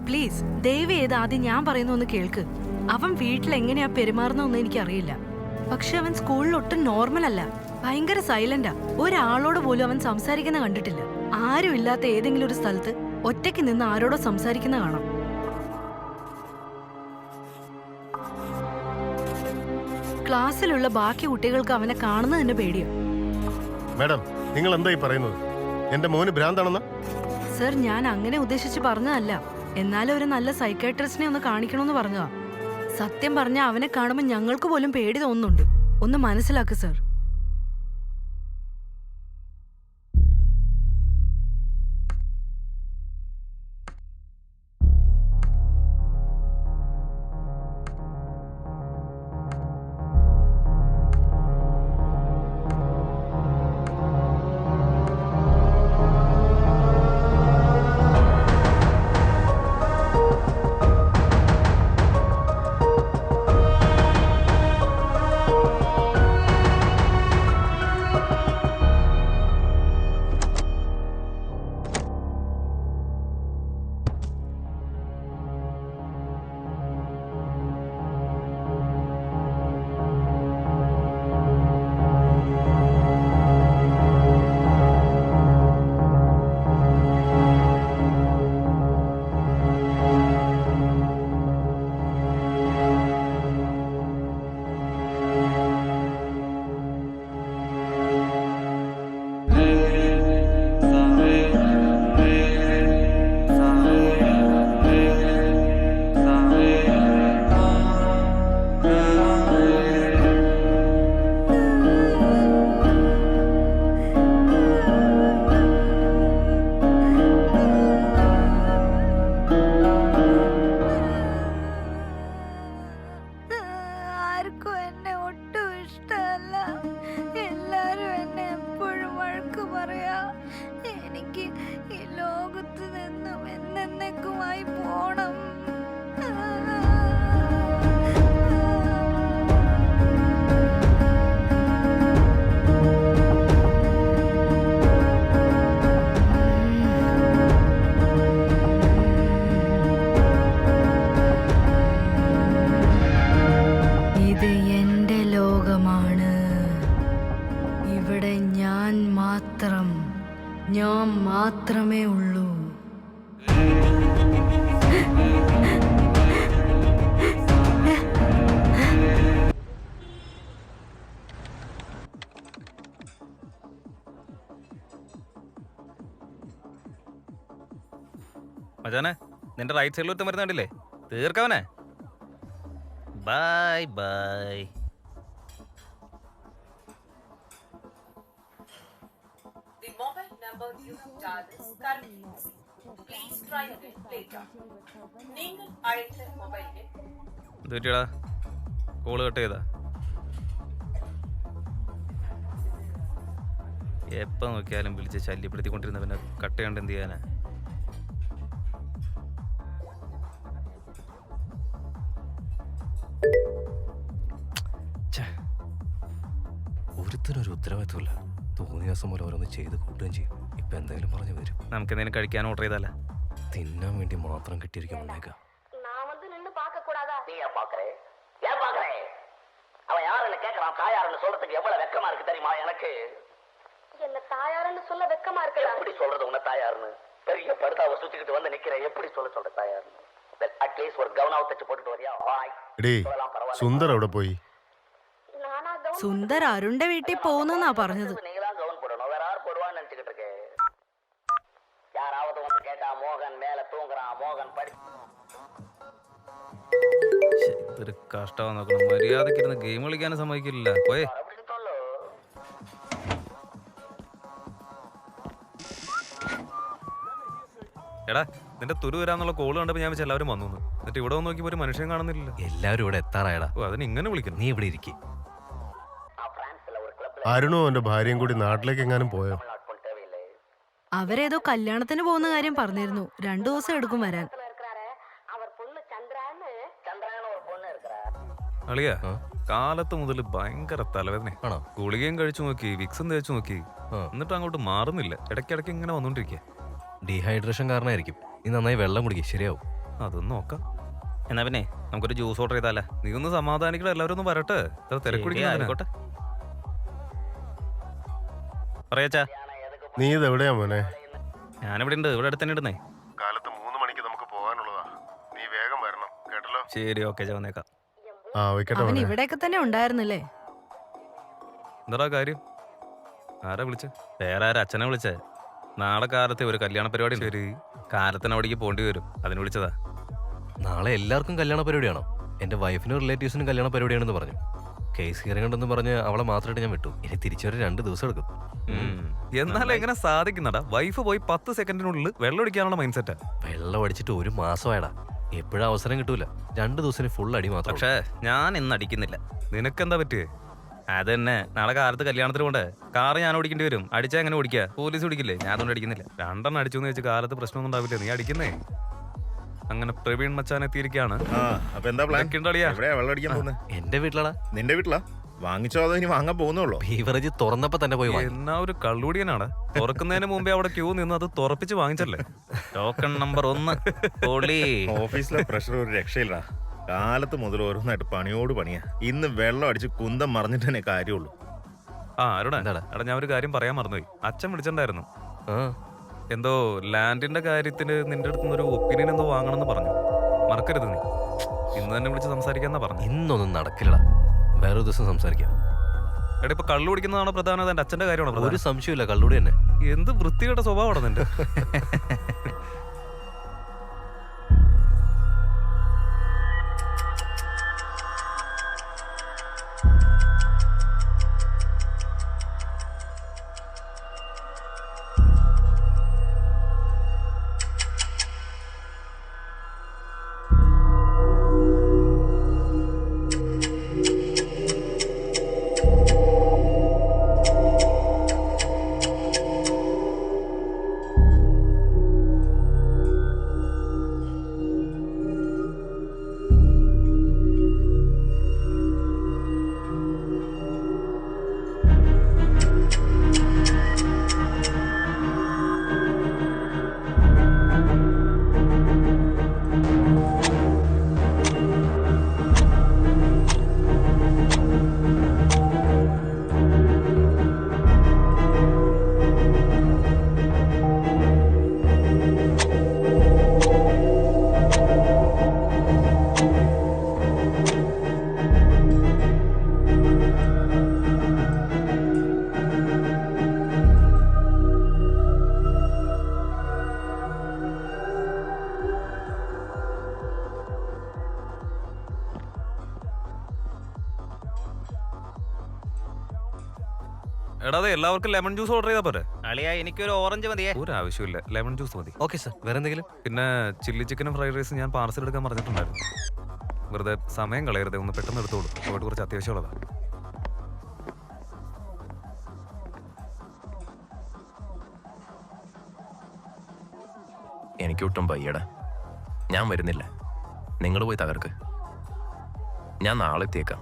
Please ദയവ് ചെയ്ത് ആദ്യം ഞാൻ പറയുന്ന ഒന്ന് കേൾക്ക്. അവൻ വീട്ടിൽ എങ്ങനെയാ പെരുമാറുന്നൊന്നും എനിക്കറിയില്ല. പക്ഷെ അവൻ സ്കൂളിൽ ഒട്ടും നോർമൽ അല്ല. ഭയങ്കര സൈലന്റാ. ഒരാളോട് പോലും അവൻ സംസാരിക്കുന്ന കണ്ടിട്ടില്ല. ആരും ഇല്ലാത്ത ഏതെങ്കിലും ഒരു സ്ഥലത്ത് ഒറ്റയ്ക്ക് നിന്ന് ആരോടോ സംസാരിക്കുന്ന കാണാം. ക്ലാസ്സിലുള്ള ബാക്കി കുട്ടികൾക്ക് അവനെ കാണുന്നത് തന്നെ പേടിയോ. മാഡം, നിങ്ങൾ എന്തായി പറയുന്നത്? എന്റെ മോന് ഭ്രാന്താണെന്ന? സർ, ഞാൻ അങ്ങനെ ഉദ്ദേശിച്ച് പറഞ്ഞതല്ല. എന്നാലും ഒരു നല്ല സൈക്കാട്രിസ്റ്റിനെ ഒന്ന് കാണിക്കണമെന്ന് പറഞ്ഞതാ. സത്യം പറഞ്ഞ അവനെ കാണുമ്പോൾ ഞങ്ങൾക്ക് പോലും പേടി തോന്നുന്നുണ്ട്. ഒന്ന് മനസ്സിലാക്ക് സർ. ഞാൻ മാത്രമേ ഉള്ളൂ. മജാനെ, നിന്റെ റൈറ്റ് സൈഡിൽ ഒരുത്തം വരുന്നുണ്ടല്ലേ? തീർക്കവനെ. Bye bye. എന്തുപറ്റിയടാ? കോള് കട്ട് ചെയ്താ? എപ്പം നോക്കിയാലും വിളിച്ച് ശല്യപ്പെടുത്തിക്കൊണ്ടിരുന്ന പിന്നെ കട്ട് ചെയ്യാണ്ട് എന്ത് ചെയ്യാനാ? ഒരുത്തരൊരു ഉത്തരവാദിത്വമില്ല. തോന്നിയ ദിവസം പോലെ ഓരോന്ന് ചെയ്ത് കൂട്ടുകയും ചെയ്യും. ഇപ്പൊ എന്തായാലും പറഞ്ഞു വരും. നമുക്ക് എന്തെങ്കിലും കഴിക്കാൻ ഓർഡർ ചെയ്താലേ? തിന്നാൻ വേണ്ടി മാത്രം കിട്ടിയിരിക്കുമ്പോഴേക്കാം. அவன் யாருன்னு கேட்கறான். தாயாருன்னு சொல்றதுக்கு எவ்வளவு வெக்கமா இருக்கு தெரியுமா எனக்கு? என்ன தாயாருன்னு சொல்ல வெக்கமா இருக்கு? எப்படி சொல்றது உன்ன தாயாருன்னு? பெரிய படுதாவை சுத்திக்கிட்டு வந்து நிக்கிறேன். எப்படி சொல்ற தாயாருன்னு? அட்லீஸ்ட் ஒரு கவனாவை தச்சு போட்டுட்டு வரியா? സുന്ദർ അവിടെ പോയി? സുന്ദർ അരുണിന്റെ വീട്ടിൽ പോകുന്നാ പറഞ്ഞത്. நீங்களாம் கவன் போடணும். வேற யார் போடுவான்னு நினைச்சுக்கிட்டு இருக்கு? யாராவது வந்து கேட்டா மோகன் மேல தூங்குறான், மோகன் படி. ഇതൊരു കഷ്ടമാ. നോക്കണം, മര്യാദക്ക് ഇരുന്ന് ഗെയിം കളിക്കാനും സമ്മതിക്കില്ല. പോയേ. എടാ, നിന്റെ തുരു വരാന്നുള്ള കോള് കണ്ടപ്പോ ഞാൻ വെച്ച് എല്ലാവരും വന്നു. എന്നിട്ട് ഇവിടെ വന്ന് നോക്കിയപ്പോ ഒരു മനുഷ്യൻ കാണുന്നില്ല. എല്ലാവരും ഇവിടെ എത്താറായടാ. ഓ, അതിന് ഇങ്ങനെ വിളിക്കണം. നീ ഇവിടെ ഇരിക്കും. അരുണും അവന്റെ ഭാര്യയും കൂടി നാട്ടിലേക്ക് എങ്ങാനും പോയോ? അവരേതോ കല്യാണത്തിന് പോകുന്ന കാര്യം പറഞ്ഞിരുന്നു. 2 ദിവസം എടുക്കും വരാൻ. അളിയാ, കാലത്ത് മുതൽ ഭയങ്കര തലവേദന. ആണോ? ഗുളികയും കഴിച്ചു നോക്കി, വിക്സും തേച്ചു നോക്കി, എന്നിട്ട് അങ്ങോട്ട് മാറുന്നില്ല. ഇടയ്ക്കിടയ്ക്ക് ഇങ്ങനെ വന്നോണ്ടിരിക്കുക. ഡീഹൈഡ്രേഷൻ കാരണമായിരിക്കും. നീ നന്നായി വെള്ളം കുടിക്കുക, ശരിയാവും. അതൊന്നും നോക്കാം. എന്നാ പിന്നെ നമുക്കൊരു ജ്യൂസ് ഓർഡർ ചെയ്താലേ? നീ ഒന്ന് സമാധാനിക്കണം, എല്ലാവരും ഒന്ന് വരട്ടെ. തിരക്കുടിക്കോട്ടെ പറയാച്ചാ. നീ ഇത് എവിടെയാ മോനെ? ഞാനിവിടെ ഉണ്ട്, ഇവിടെ അടുത്ത് തന്നെ ഇടുന്നേ. കാലത്ത് 3 മണിക്ക് നമുക്ക് പോകാനുള്ളതാ. നീ വേഗം വരണം കേട്ടല്ലോ. ശരി, ഓക്കെ, വന്നേക്കാം. ആ വെക്കട്ടെ അവൻ മോനെ. ഇവിടെയൊക്കെ തന്നെ ഉണ്ടായിരുന്നില്ലേ? എന്താ കാര്യം? ആരാ വിളിച്ചേ? വേറെ ആരാ? അച്ഛനെ വിളിച്ചേ. നാളെ കാലത്തെ ഒരു കല്യാണ പരിപാടി. ശരി, കാലത്തിന് അവിടേക്ക് പോണ്ടി വരും, അതിന് വിളിച്ചതാ. നാളെ എല്ലാവർക്കും കല്യാണ പരിപാടിയാണോ? എൻ്റെ വൈഫിനും റിലേറ്റീവ്സിനും കല്യാണ പരിപാടിയാണെന്ന് പറഞ്ഞു. കേസ് ഹിയറിംഗ് ഉണ്ടെന്ന് പറഞ്ഞ് അവളെ മാത്രമായിട്ട് ഞാൻ വിട്ടു. ഇനി തിരിച്ചൊരു 2 ദിവസം എടുക്കും. എന്നാലും എങ്ങനെ സാധിക്കുന്നടാ? വൈഫ് പോയി 10 സെക്കൻഡിനുള്ളിൽ വെള്ളം ഒഴിക്കാനുള്ള മൈൻഡ് സെറ്റാ. വെള്ളം അടിച്ചിട്ട് 1 മാസമായടാ. എപ്പോഴും അവസരം കിട്ടൂല. 2 ദിവസത്തിന് ഫുൾ അടി മാത്രം. പക്ഷേ ഞാൻ ഇന്ന് അടിക്കുന്നില്ല. നിനക്കെന്താ പറ്റിയേ? അതന്നെ, നാളെ കാലത്ത് കല്യാണത്തിന് പോണ്ടേ? കാറ് ഞാൻ ഓടിക്കേണ്ടി വരും. അടിച്ചാൽ എങ്ങനെ ഓടിക്കുക? പോലീസ് ഓടിക്കില്ലേ? ഞാൻ അതുകൊണ്ട് അടിക്കുന്നില്ല. 2 അടിച്ചു എന്ന് വെച്ച് കാലത്ത് പ്രശ്നമൊന്നും ഉണ്ടാവില്ല. നീ അടിക്കുന്നേ. അങ്ങനെ പ്രവീൺ മച്ചാൻ എത്തിയിരിക്കുകയാണ്. അപ്പൊ എന്താ പ്ലാൻ? കിണ്ടടിയാ. എവിടെയാ വെള്ളം അടിക്കാൻ പോകുന്നത്? എന്റെ വീട്ടിലടാ. നിന്റെ വീട്ടിലാ? വാങ്ങിച്ചോ അതോ ഇനി വാങ്ങാൻ പോകുന്നുള്ളൂ? ബീവറേജ് തുറന്നപ്പോ തന്നെ പോയി വാങ്ങി. എന്നാ ഒരു കള്ളുടിയനാണ്. തുറക്കുന്നതിന് മുമ്പേ അവിടെ ക്യൂ നിന്ന് അത് തുറപ്പിച്ച് വാങ്ങിച്ചല്ലേ? ടോക്കൺ നമ്പർ 1 പൊളി. ഓഫീസിലെ പ്രഷർ ഒരു രക്ഷയില്ലടാ. കാലത്ത് മുതൽ ഓരോന്നായിട്ട് പണിയോട് പണിയാ. ഇന്ന് വെള്ളം അടിച്ച് കുന്തം മറിഞ്ഞിട്ട് തന്നെ കാര്യമുള്ളൂ. ആ അരുണ, എന്താടാ? എടാ ഞാൻ ഒരു കാര്യം പറയാൻ മറന്നുപോയി. അച്ഛൻ വിളിച്ചിട്ടുണ്ടായിരുന്നു. ആ എന്തോ ലാൻഡിന്റെ കാര്യത്തിന് നിന്റെ അടുത്ത് ഒരു ഒപ്പീനിയൻ എന്തോ വാങ്ങണമെന്ന് പറഞ്ഞു. മറക്കരുത് നീ. ഇന്ന് തന്നെ വിളിച്ച് സംസാരിക്കാന്നാ പറഞ്ഞു. ഇന്നൊന്നും നടക്കില്ലടാ. വേറൊരു ദിവസം സംസാരിക്കാം. എടാ ഇപ്പൊ കള്ളു കുടിക്കുന്നതാണോ പ്രധാനം? എന്റെ അച്ഛന്റെ കാര്യമാണോ ഒരു പ്രധാനം? സംശയമില്ല, കള്ളൂടി തന്നെ. എന്ത് വൃത്തികെട്ട സ്വഭാവമാണ് നിന്റെ. എടാ അതെ, എല്ലാവർക്കും ലെമൺ ജ്യൂസ് ഓർഡർ ചെയ്താ പോരെ? അളിയാ എനിക്കൊരു ഓറഞ്ച് മതിയേ. ഒരു ആവശ്യമില്ല, ലെമൺ ജ്യൂസ് മതി. ഓക്കെ സാർ, വേറെ എന്തെങ്കിലും? പിന്നെ ചില്ലി ചിക്കനും ഫ്രൈഡ് റൈസും ഞാൻ പാർസൽ എടുക്കാൻ പറഞ്ഞിട്ടുണ്ടായിരുന്നു. വെറുതെ സമയം കളയരുത്, ഒന്ന് പെട്ടെന്ന് എടുത്തോളൂ. പോയിട്ട് കുറച്ച് അത്യാവശ്യമുള്ളതാ. എനിക്കൊട്ടും വയ്യടാ. ഞാൻ വരുന്നില്ല. നിങ്ങൾ പോയി തകർക്ക്. ഞാൻ നാളെ എത്തിയേക്കാം.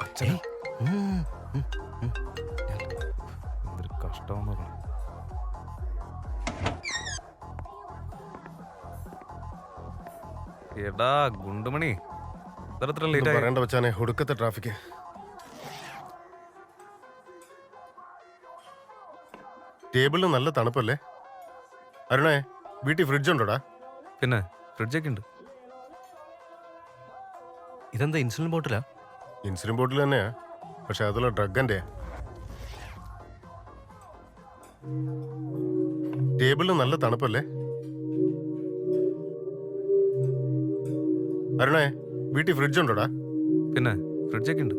അച്ഛനെ എന്തൊരു കഷ്ടമെന്ന് പറഞ്ഞു. എടാ ഗുണ്ടുമണി, ഇത്ര ലേറ്റ് ആയി? പറയണ്ട വെച്ചാനെ, ഒടുക്കത്തെ ട്രാഫിക്. ടേബിളിന് നല്ല തണുപ്പല്ലേ? അരുണേ, വീട്ടിൽ ഫ്രിഡ്ജ് ഉണ്ടോടാ? പിന്നെ ഫ്രിഡ്ജൊക്കെ ഉണ്ട്. ഇതെന്താ ഇൻസുലിൻ ബോട്ടിലാ? ഇൻസുലിൻ ബോട്ടിൽ തന്നെയാ, പക്ഷെ അതുള്ള ഡ്രഗിന്റെ. ടേബിളിന് നല്ല തണുപ്പല്ലേ? അരുണേ, വീട്ടിൽ ഫ്രിഡ്ജ് ഉണ്ടോടാ? പിന്നെ ഫ്രിഡ്ജൊക്കെ ഉണ്ട്.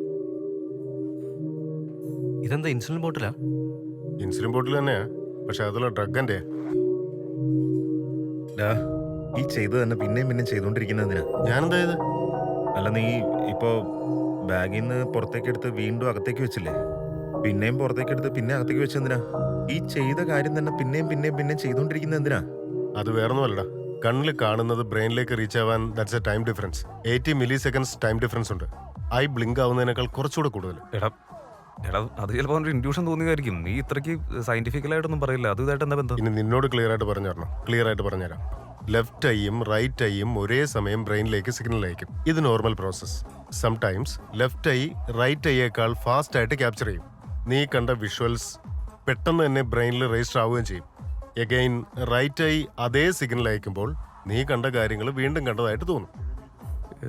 ഇതെന്താ ഇൻസുലിൻ ബോട്ടിലാ? ഇൻസുലിൻ ബോട്ടിൽ തന്നെയാ, പക്ഷെ അതുള്ള ഡ്രഗിന്റെ. ഈ ചെയ്ത് തന്നെ പിന്നെയും പിന്നെയും ചെയ്തോണ്ടിരിക്കുന്നതിനാ? ഞാനെന്താ ഇത്? അല്ല, നീ ഇപ്പോ ബാഗിൽ നിന്ന് പുറത്തേക്ക് എടുത്ത് വീണ്ടും അകത്തേക്ക് വെച്ചില്ലേ? പിന്നെയും പുറത്തേക്ക് എടുത്ത് പിന്നെ അകത്തേക്ക് വെച്ചെന്തിനാ? ഈ ചെയ്ത കാര്യം തന്നെ പിന്നെയും പിന്നെയും പിന്നെയും ചെയ്തോണ്ടിരിക്കുന്നത് എന്തിനാ? അത് വേറൊന്നുമല്ലടാ, കണ്ണിൽ കാണുന്നത് ബ്രെയിനിലേക്ക് റീച്ച് ആവാൻ that's A time difference. 80 milli seconds time difference ഉണ്ട്. ഐ ബ്ലിങ്ക് ആവുന്നതിനേക്കാൾ കുറച്ചുകൂടെ കൂടുതൽ. എടാ എടാ അത് ചിലപ്പോൾ അവനൊരു ഇൻഡ്യൂഷൻ തോന്നിയതായിരിക്കും. നീ ഇത്രയ്ക്ക് സയന്റിഫിക്കലായിട്ടൊന്നും പറയില്ല. അത് ഇതായിട്ട് എന്താ ബന്ധം? ഇനി നിന്നോട് ക്ലിയർ ആയിട്ട് പറഞ്ഞു തരണം. ക്ലിയർ ആയിട്ട് പറഞ്ഞുതരാം. ലെഫ്റ്റ് ഐയും റൈറ്റ് ഐയും ഒരേ സമയം ബ്രെയിനിലേക്ക് സിഗ്നൽ അയക്കും. ഇത് normal process. Sometimes left eye right ഐയേക്കാൾ ഫാസ്റ്റ് ആയിട്ട് ക്യാപ്ചർ ചെയ്യും. നീ കണ്ട വിഷ്വൽസ് പെട്ടെന്ന് തന്നെ ബ്രെയിനിൽ രജിസ്റ്റർ ആവുകയും ചെയ്യും. എഗെയിൻ റൈറ്റ് ഐ അതേ സിഗ്നൽ അയക്കുമ്പോൾ നീ കണ്ട കാര്യങ്ങൾ വീണ്ടും കണ്ടതായിട്ട് തോന്നും.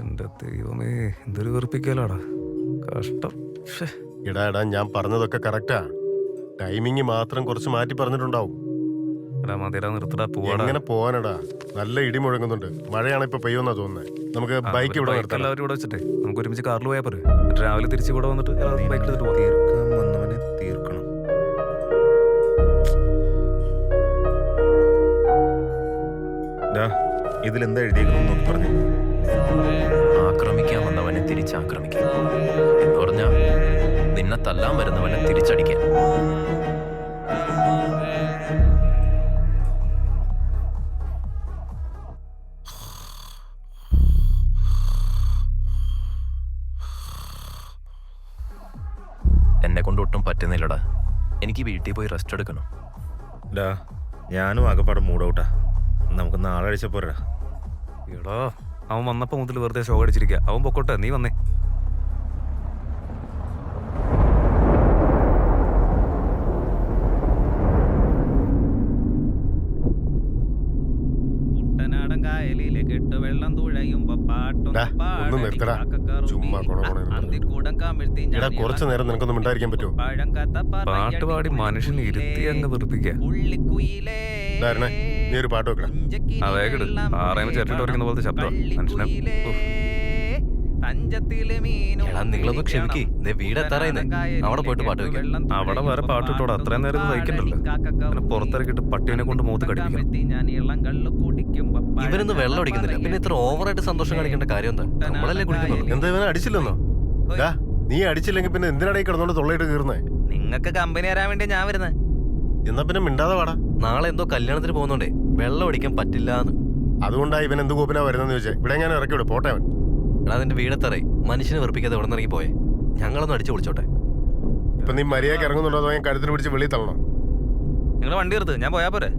എന്റെ ദൈവമേ, എന്തൊരു വെറുപ്പിക്കലാടാ. കഷ്ടം. ശ്ശേ. എടാ ഞാൻ പറഞ്ഞതൊക്കെ കറക്റ്റാ. ടൈമിങ് മാത്രം കുറച്ച് മാറ്റി പറഞ്ഞിട്ടുണ്ടാവും. എടാ മതിരാ, നിർത്തടാ, പോവാടാ. എങ്ങനെ പോവാനടാ? നല്ല ഇടി മുഴങ്ങുന്നുണ്ട്. മഴയാണ് ഇപ്പൊ പെയ്യുമെന്നാ തോന്നുന്നത്. നമുക്ക് ബൈക്ക് ഇവിടെ നിർത്താം. എല്ലാവരും ഇവിടെ വെച്ചിട്ടേ നമുക്ക് ഒരുമിച്ച് കാറിൽ പോയാൽ പോരെ? എന്നിട്ട് രാവിലെ തിരിച്ച് ഇവിടെ വന്നിട്ട് ബൈക്കിൽ എടുത്തിട്ട് പോകാം. തീർക്കാൻ വന്നവനെ തീർക്കണം. ഇതിലെന്താ എഴുതിയേക്കുന്നു നോക്കി പറഞ്ഞേ. ആക്രമിക്കാൻ വന്നവനെ തിരിച്ചാക്രമിക്കാം എന്ന് പറഞ്ഞാ നിന്നെ തല്ലാൻ വരുന്നവനെ തിരിച്ചടിക്കാൻ. എന്നെ കൊണ്ട് ഒട്ടും പറ്റുന്നില്ലടാ. എനിക്ക് വീട്ടിൽ പോയി റെസ്റ്റ് എടുക്കണം. ഞാനും ആകെപ്പാടെ മൂഡൗട്ടാ. നമുക്ക് നാളെ അടിച്ച പോരാ. എടാ അവൻ വന്നപ്പോ മുതൽ വെറുതെ ഷോ അടിച്ചിരിക്കുക. അവൻ പൊക്കോട്ടെ, നീ വന്നേ. കുട്ടനാടൻ കായലിലെ കെട്ട് വെള്ളം തുഴയുമ്പോ പാട്ടും ഡാ, ഒന്ന് നിർത്തടാ. ചുമ്മാ എടാ കുറച്ചു നേരം നിനക്കൊന്നും മിണ്ടായിരിക്കാൻ പറ്റുമോ? പാട്ട് പാടി മനുഷ്യനെ ഇരുത്തി അങ്ങ് വെറുപ്പിക്കുക. ഇതാരണേ, നീ ഒരു പാട്ട് വെക്കടാ. അതേക്കിട് പാറയുമ്പോ ചേട്ടിട്ട് വരയ്ക്കുന്ന പോലത്തെ ശബ്ദം മനുഷ്യനെ. എടാ നിങ്ങളൊന്ന് ക്ഷമിക്ക്. വീടെത്താറായിന്ന്. അവിടെ പോയിട്ട് പാട്ട് വെക്കാം. അവിടെ വേറെ പാട്ടിട്ടോടെ അത്രയും നേരം സഹിക്കണ്ടല്ലോ. പിന്നെ പുറത്തിറക്കിയിട്ട് പട്ടീനെ കൊണ്ട് മൂത്ത് കടിപ്പിക്കണം. ഇവനൊന്നും വെള്ളം അടിക്കുന്നില്ല, പിന്നെ ഇത്ര ഓവറായിട്ട് സന്തോഷം കാണിക്കേണ്ട കാര്യം എന്താ? നമ്മളല്ലേ കുടിക്കുന്നുള്ളൂ. എന്താ ഇവനെ അടിച്ചില്ലെന്നോ? ഡാ, നീ അടിച്ചില്ലെങ്കിൽ പിന്നെ എന്തിനാണ് ഈ കിടന്നോണ്ട് തൊള്ളയിട്ട് കീറുന്നേ? നിങ്ങക്ക് കമ്പനി തരാൻ വേണ്ടി ഞാൻ വരുന്നത്. എന്നാ പിന്നെ മിണ്ടാതെ വാടാ. നാളെ എന്തോ കല്യാണത്തിന് പോകുന്നോണ്ടേ വെള്ളം അടിക്കാൻ പറ്റില്ലാന്ന്. അതുകൊണ്ടാ ഇവൻ എന്ത് കോപ്പിനാ വരുന്നെന്ന് ചോദിച്ചേ. ഇവിടെ ഞാൻ ഇറക്കി വിടും. പോട്ടെ അവൻ. എടാ നിന്റെ വീടെത്താറായി. മനുഷ്യനെ വെറുപ്പിക്കാതെ ഇവിടെ നിന്ന് ഇറങ്ങി പോയെ. ഞങ്ങളൊന്ന് അടിച്ചു വിളിച്ചോട്ടെ. ഇപ്പൊ നീ മര്യാദക്ക് ഇറങ്ങുന്നുണ്ടോ അതോ ഞാൻ കഴുത്തിന് പിടിച്ച് വെളിയിൽ തള്ളണോ? നിങ്ങൾ വണ്ടി എടുത്ത് ഞാൻ പോയാ പോരെ?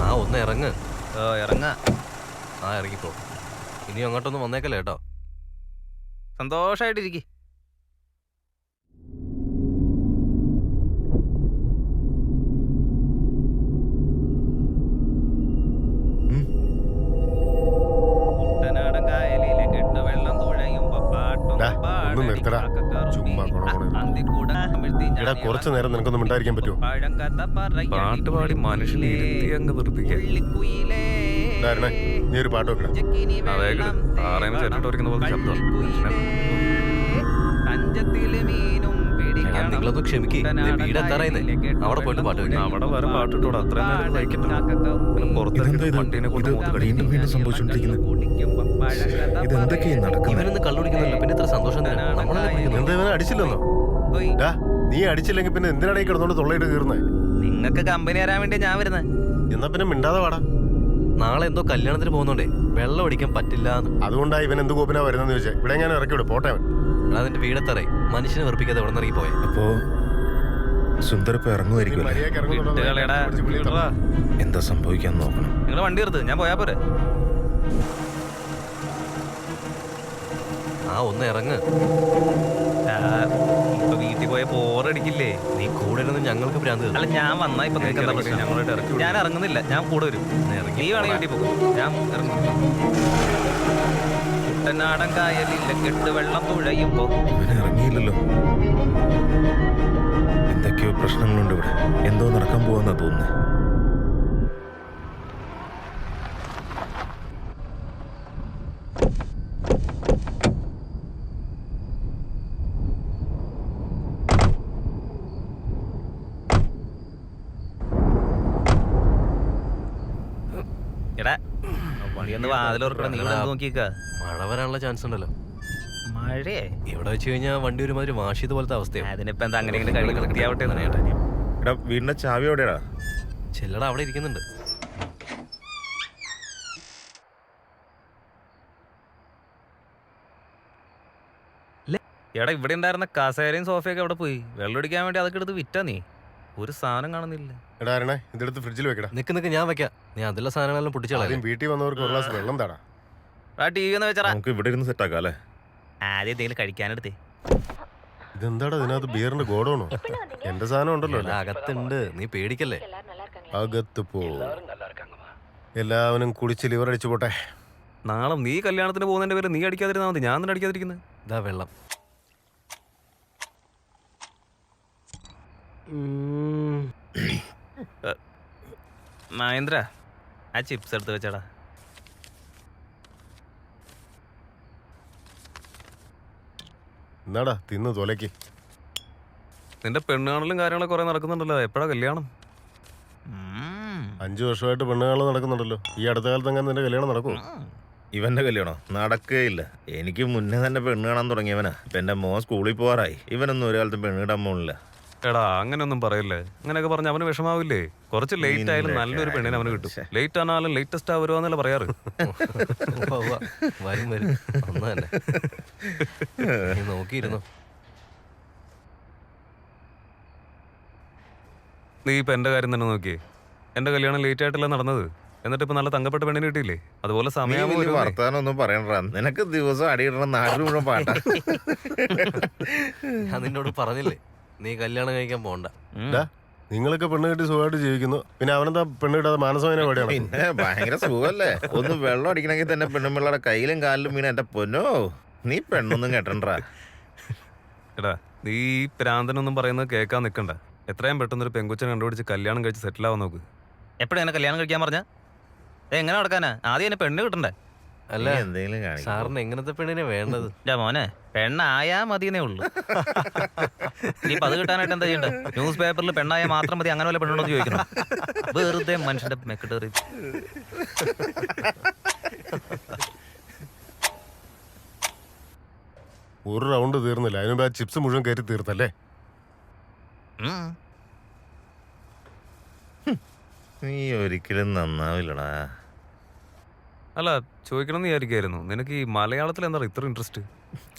ആ ഒന്ന് ഇറങ്ങ്. ഇറങ്ങ. ആ ഇറങ്ങിപ്പോ. ഇനി അങ്ങോട്ടൊന്നും വന്നേക്കല്ലേ കേട്ടോ. സന്തോഷായിട്ടിരിക്കും. കുട്ടനാടൻ കായലിലെ കെട്ട് വെള്ളം തുഴയുമ്പോ പാട്ടും ഡാ, ഒന്ന് നിർത്തടാ. ചുമ്മാ എടാ കുറച്ചു നേരം നിനക്കൊന്നും മിണ്ടായിരിക്കാൻ പറ്റുമോ? പാട്ട് പാടി മനുഷ്യനെ ഇരുത്തി അങ്ങ് വെറുപ്പിക്കുക. ഇതാരണേ, നീ ഒരു പാട്ട് വെക്കടാ. അതേക്കിട് പാറയുമ്പോ ചേട്ടിട്ട് വരയ്ക്കുന്ന പോലത്തെ ശബ്ദം മനുഷ്യനെ. എടാ നിങ്ങളൊന്ന് ക്ഷമിക്ക്. വീടെത്താറായിന്ന്. അവിടെ പോയിട്ട് പാട്ട് വെക്കാം. അവിടെ വേറെ പാട്ടിട്ടോടെ അത്രയും നേരം സഹിക്കണ്ടല്ലോ. പിന്നെ പുറത്തിറക്കിയിട്ട് പട്ടീനെ കൊണ്ട് മൂത്ത് കടിപ്പിക്കണം. വീണ്ടും സംഭവിച്ചുകൊണ്ടിരിക്കുന്നത്. ഇതെന്തൊക്കെയാ നടക്കുന്നത്? ഇവനൊന്നും കള്ളുടിക്കുന്നില്ല, പിന്നെ ഇത്ര സന്തോഷം എന്തിനാ? നമ്മളല്ലേ കുടിക്കുന്നത്. എന്താ ഇവനെ അടിച്ചില്ലെന്നോ? ഡാ, നീ അടിച്ചില്ലെങ്കിൽ പിന്നെ എന്തിനാണ് ഈ കിടന്നോണ്ട് തൊള്ളയിട്ട് കീറുന്നേ? നിങ്ങക്ക് കമ്പനി തരാൻ വേണ്ടി ഞാൻ വരുന്നത്. എന്നാ പിന്നെ മിണ്ടാതെ വാടാ. നാളെ എന്തോ കല്യാണത്തിന് പോകുന്നോണ്ടേ വെള്ളം അടിക്കാൻ പറ്റില്ലാന്ന്. അതുകൊണ്ടാ ഇവൻ എന്ത് കോപ്പിനാ വരുന്നെന്ന് ചോദിച്ചേ. ഇവിടെ ഞാൻ ഇറക്കി വിടും. പോട്ടെ അവൻ. എടാ നിന്റെ വീടെത്താറായി. മനുഷ്യനെ വെറുപ്പിക്കാതെ ഇവിടെ നിന്ന് ഇറങ്ങി പോയെ. അപ്പോ സുന്ദരപ്പ് ഇറങ്ങുമായിരിക്കും. മര്യാദക്ക് ഇറങ്ങുന്നുണ്ടോ അതോ ഞാൻ വിട്ടുകളയടാ, കഴുത്തിന് പിടിച്ച് വെളിയിൽ തള്ളണോ? എന്താ സംഭവിക്കാൻ നോക്കണം. നിങ്ങൾ വണ്ടി എടുത്ത് ഞാൻ പോയാ പോരെ? ആ ഒന്ന് ഇറങ്ങ്. ഇപ്പൊ വീട്ടിൽ പോയ ബോറടിക്കില്ലേ? നീ കൂടെ ഇരുന്ന് ഞങ്ങൾക്ക് ഭ്രാന്ത് തന്നു. അല്ല ഞാൻ വന്നാ ഇപ്പൊ നിനക്ക് എന്താ പ്രശ്നം? ഞങ്ങളായിട്ട് ഇറക്കി വിടും. ഞാൻ ഇറങ്ങുന്നില്ല, ഞാൻ കൂടെ വരും. നീ വേണമെങ്കിൽ വീട്ടിൽ പോകും, ഞാൻ ഇറങ്ങും. കുട്ടനാടൻ കായലിലെ കെട്ട് വെള്ളം തുഴയുമ്പോ ഇവനെ ഇറങ്ങിയില്ലല്ലോ. എന്തൊക്കെയോ പ്രശ്നങ്ങളുണ്ട് ഇവിടെ. എന്തോ നടക്കാൻ പോവാന്നാ തോന്നുന്നത്. എടാ വഴിയൊന്ന് വാതിലോർക്കണം. നീ ഇവിടെ എന്ത് നോക്കിക്ക? മഴ വരാനുള്ള ചാൻസ് ഉണ്ടല്ലോ. മഴയേ ഇവിടെ വെച്ച് കഴിഞ്ഞാൽ വണ്ടി ഒരുമാതിരി വാഷിയത് പോലത്തെ അവസ്ഥയാണ്. അതിനിപ്പോ എന്താ അങ്ങനെ കഴിവ് വൃത്തിയാവട്ടെ എന്ന് കേട്ടെ. എടാ വീടിന്റെ ചാവി എവിടെയാടാ? ചെല്ലട അവിടെ ഇരിക്കുന്നുണ്ട്. എടാ ഇവിടെ ഉണ്ടായിരുന്ന കസേരയും സോഫയൊക്കെ അവിടെ പോയി. വെള്ളം അടിക്കാൻ വേണ്ടി അതൊക്കെ എടുത്ത് വിറ്റാ നീ. ഒരു സാധനം കാണുന്നില്ല. എടാ അരണേ ഇതെടുത്ത് ഫ്രിഡ്ജിൽ വെക്കടാ. നിക്ക് ഞാൻ വെക്കാം. നീ അതിലെ സാധനങ്ങളെല്ലാം പൊട്ടിച്ചാളാം. ആദ്യം വീട്ടിൽ വന്നവർക്ക് ഒരു ഗ്ലാസ് വെള്ളം താടാ. ആ ടി വി ഒന്ന് വെച്ചടാ. നമുക്ക് ഇവിടെ ഇരുന്ന് സെറ്റ് ആക്കാം അല്ലേ? ആദ്യം എന്തെങ്കിലും കഴിക്കാനെടുത്തേ. ഇതെന്താടാ ഇതിനകത്ത് ബിയറിന്റെ ഗോഡൗണോ? എന്റെ സാധനം ഉണ്ടല്ലോ അല്ലേ? അകത്തുണ്ട്, നീ പേടിക്കല്ലേ. അകത്ത് പോ. എല്ലാവരും കുടിച്ച് ലിവർ അടിച്ചു പോട്ടെ. നാളെ നീ കല്യാണത്തിന് പോകുന്നതിന്റെ പേര് നീ അടിക്കാതിരുന്നാ മതി. ഞാൻ തന്നെ അടിക്കാതിരിക്കുന്നത്. ഇതാ വെള്ളം. മഹേന്ദ്ര ആ ചിപ്സ് എടുത്ത് വെച്ചടാ. എന്നാടാ തിന്ന് തൊലയ്ക്ക്. നിന്റെ പെണ്ണുകാണലും കാര്യങ്ങളൊക്കെ കുറെ നടക്കുന്നുണ്ടല്ലോ. എപ്പോഴാ കല്യാണം? 5 വർഷമായിട്ട് പെണ്ണുകാണൽ നടക്കുന്നുണ്ടല്ലോ. ഈ അടുത്ത കാലത്ത് അങ്ങനെ നിന്റെ കല്യാണം നടക്കുമോ? ഇവന്റെ കല്യാണോ? നടക്കുകയില്ല. എനിക്ക് മുന്നേ തന്നെ പെണ്ണ് കാണാൻ തുടങ്ങിയവനാ. ഇപ്പൊ എന്റെ മോൻ സ്കൂളിൽ പോകാറായി. ഇവനൊന്നും ഒരു കാലത്ത് പെണ്ണ് കിട്ടാൻ പോണില്ല. എടാ അങ്ങനെയൊന്നും പറയല്ലേ. അങ്ങനെയൊക്കെ പറഞ്ഞ അവന് വിഷമാവില്ലേ? കുറച്ച് ലേറ്റ് ആയാലും നല്ലൊരു പെണ്ണിനെ അവന് കിട്ടും. ലേറ്റ് ആണാലും ലേറ്റസ്റ്റ് ആവുമല്ലോ പറയാറ്. വരും വരും ഒന്ന് തന്നെ. നീ നോക്കിയിരുന്നോ? നീ ഇപ്പൊ എന്റെ കാര്യം തന്നെ നോക്കിയേ. എന്റെ കല്യാണം ലേറ്റ് ആയിട്ടല്ല നടന്നത്. എന്നിട്ട് ഇപ്പൊ നല്ല തങ്കപ്പെട്ട പെണ്ണിനെ കിട്ടിയില്ലേ? അതുപോലെ സമയം വർത്താനം ഒന്നും പറയണ്ട. നിനക്ക് ദിവസം അടിയിടണം. നാട്ടിൽ മുഴുവൻ പാട്ടാ. ഞാൻ നിന്നോട് പറഞ്ഞില്ലേ നീ കല്യാണം കഴിക്കാൻ പോണ്ട. നിങ്ങളൊക്കെ പെണ്ണ് കെട്ടി സുഖമായിട്ട് ജീവിക്കുന്നു. പിന്നെ അവനെന്താ പെണ്ണ് കിട്ടാതെ മാനസമേന പാടിയാണ്. പിന്നെ ഭയങ്കര സുഖല്ലേ. ഒന്ന് വെള്ളം അടിക്കണമെങ്കിൽ തന്നെ പെണ്ണുമ്പിള്ളയുടെ കയ്യിലും കാലിലും വീണ എന്റെ പൊന്നോ. നീ പെണ്ണൊന്നും കെട്ടണ്ടാ. എടാ നീ പ്രാന്തനൊന്നും പറയുന്നത് കേൾക്കാൻ നിൽക്കണ്ട. എത്രയും പെട്ടെന്ന് ഒരു പെങ്കുച്ചനെ കണ്ടുപിടിച്ച് കല്യാണം കഴിച്ച് സെറ്റിൽ ആവാൻ നോക്ക്. എപ്പോഴും എന്നെ കല്യാണം കഴിക്കാൻ പറഞ്ഞ എങ്ങനെ നടക്കാനാ? ആദ്യം എന്നെ പെണ്ണ് കിട്ടണ്ടേ? അല്ല എന്തെങ്കിലും കാണിക്കും. സാറിന് എങ്ങനത്തെ പെണ്ണിനെ വേണ്ടത്? മോനെ പെണ്ണായാ മതിയെന്നേ ഉള്ളൂ. ഇനിയിപ്പോ അത് കിട്ടാനായിട്ട് എന്താ ചെയ്യണ്ടേ? ന്യൂസ് പേപ്പറിൽ പെണ്ണായ മാത്രം മതി അങ്ങനെ വല്ല പെണ്ണുണ്ടോ ചോദിക്കണം. വെറുതെ മനുഷ്യന്റെ മെക്കിട്ടേറി. ഒരു റൗണ്ട് തീർന്നില്ല. അതിനുമ്പ് ആ ചിപ്സ് മുഴുവൻ കയറ്റി തീർത്തല്ലേ? നീ ഒരിക്കലും നന്നാവില്ലടാ. അല്ല ചോദിക്കണം എന്ന് വിചാരിക്കായിരുന്നു. നിനക്ക് ഈ മലയാളത്തിൽ എന്താ ഇത്ര ഇൻട്രസ്റ്റ്?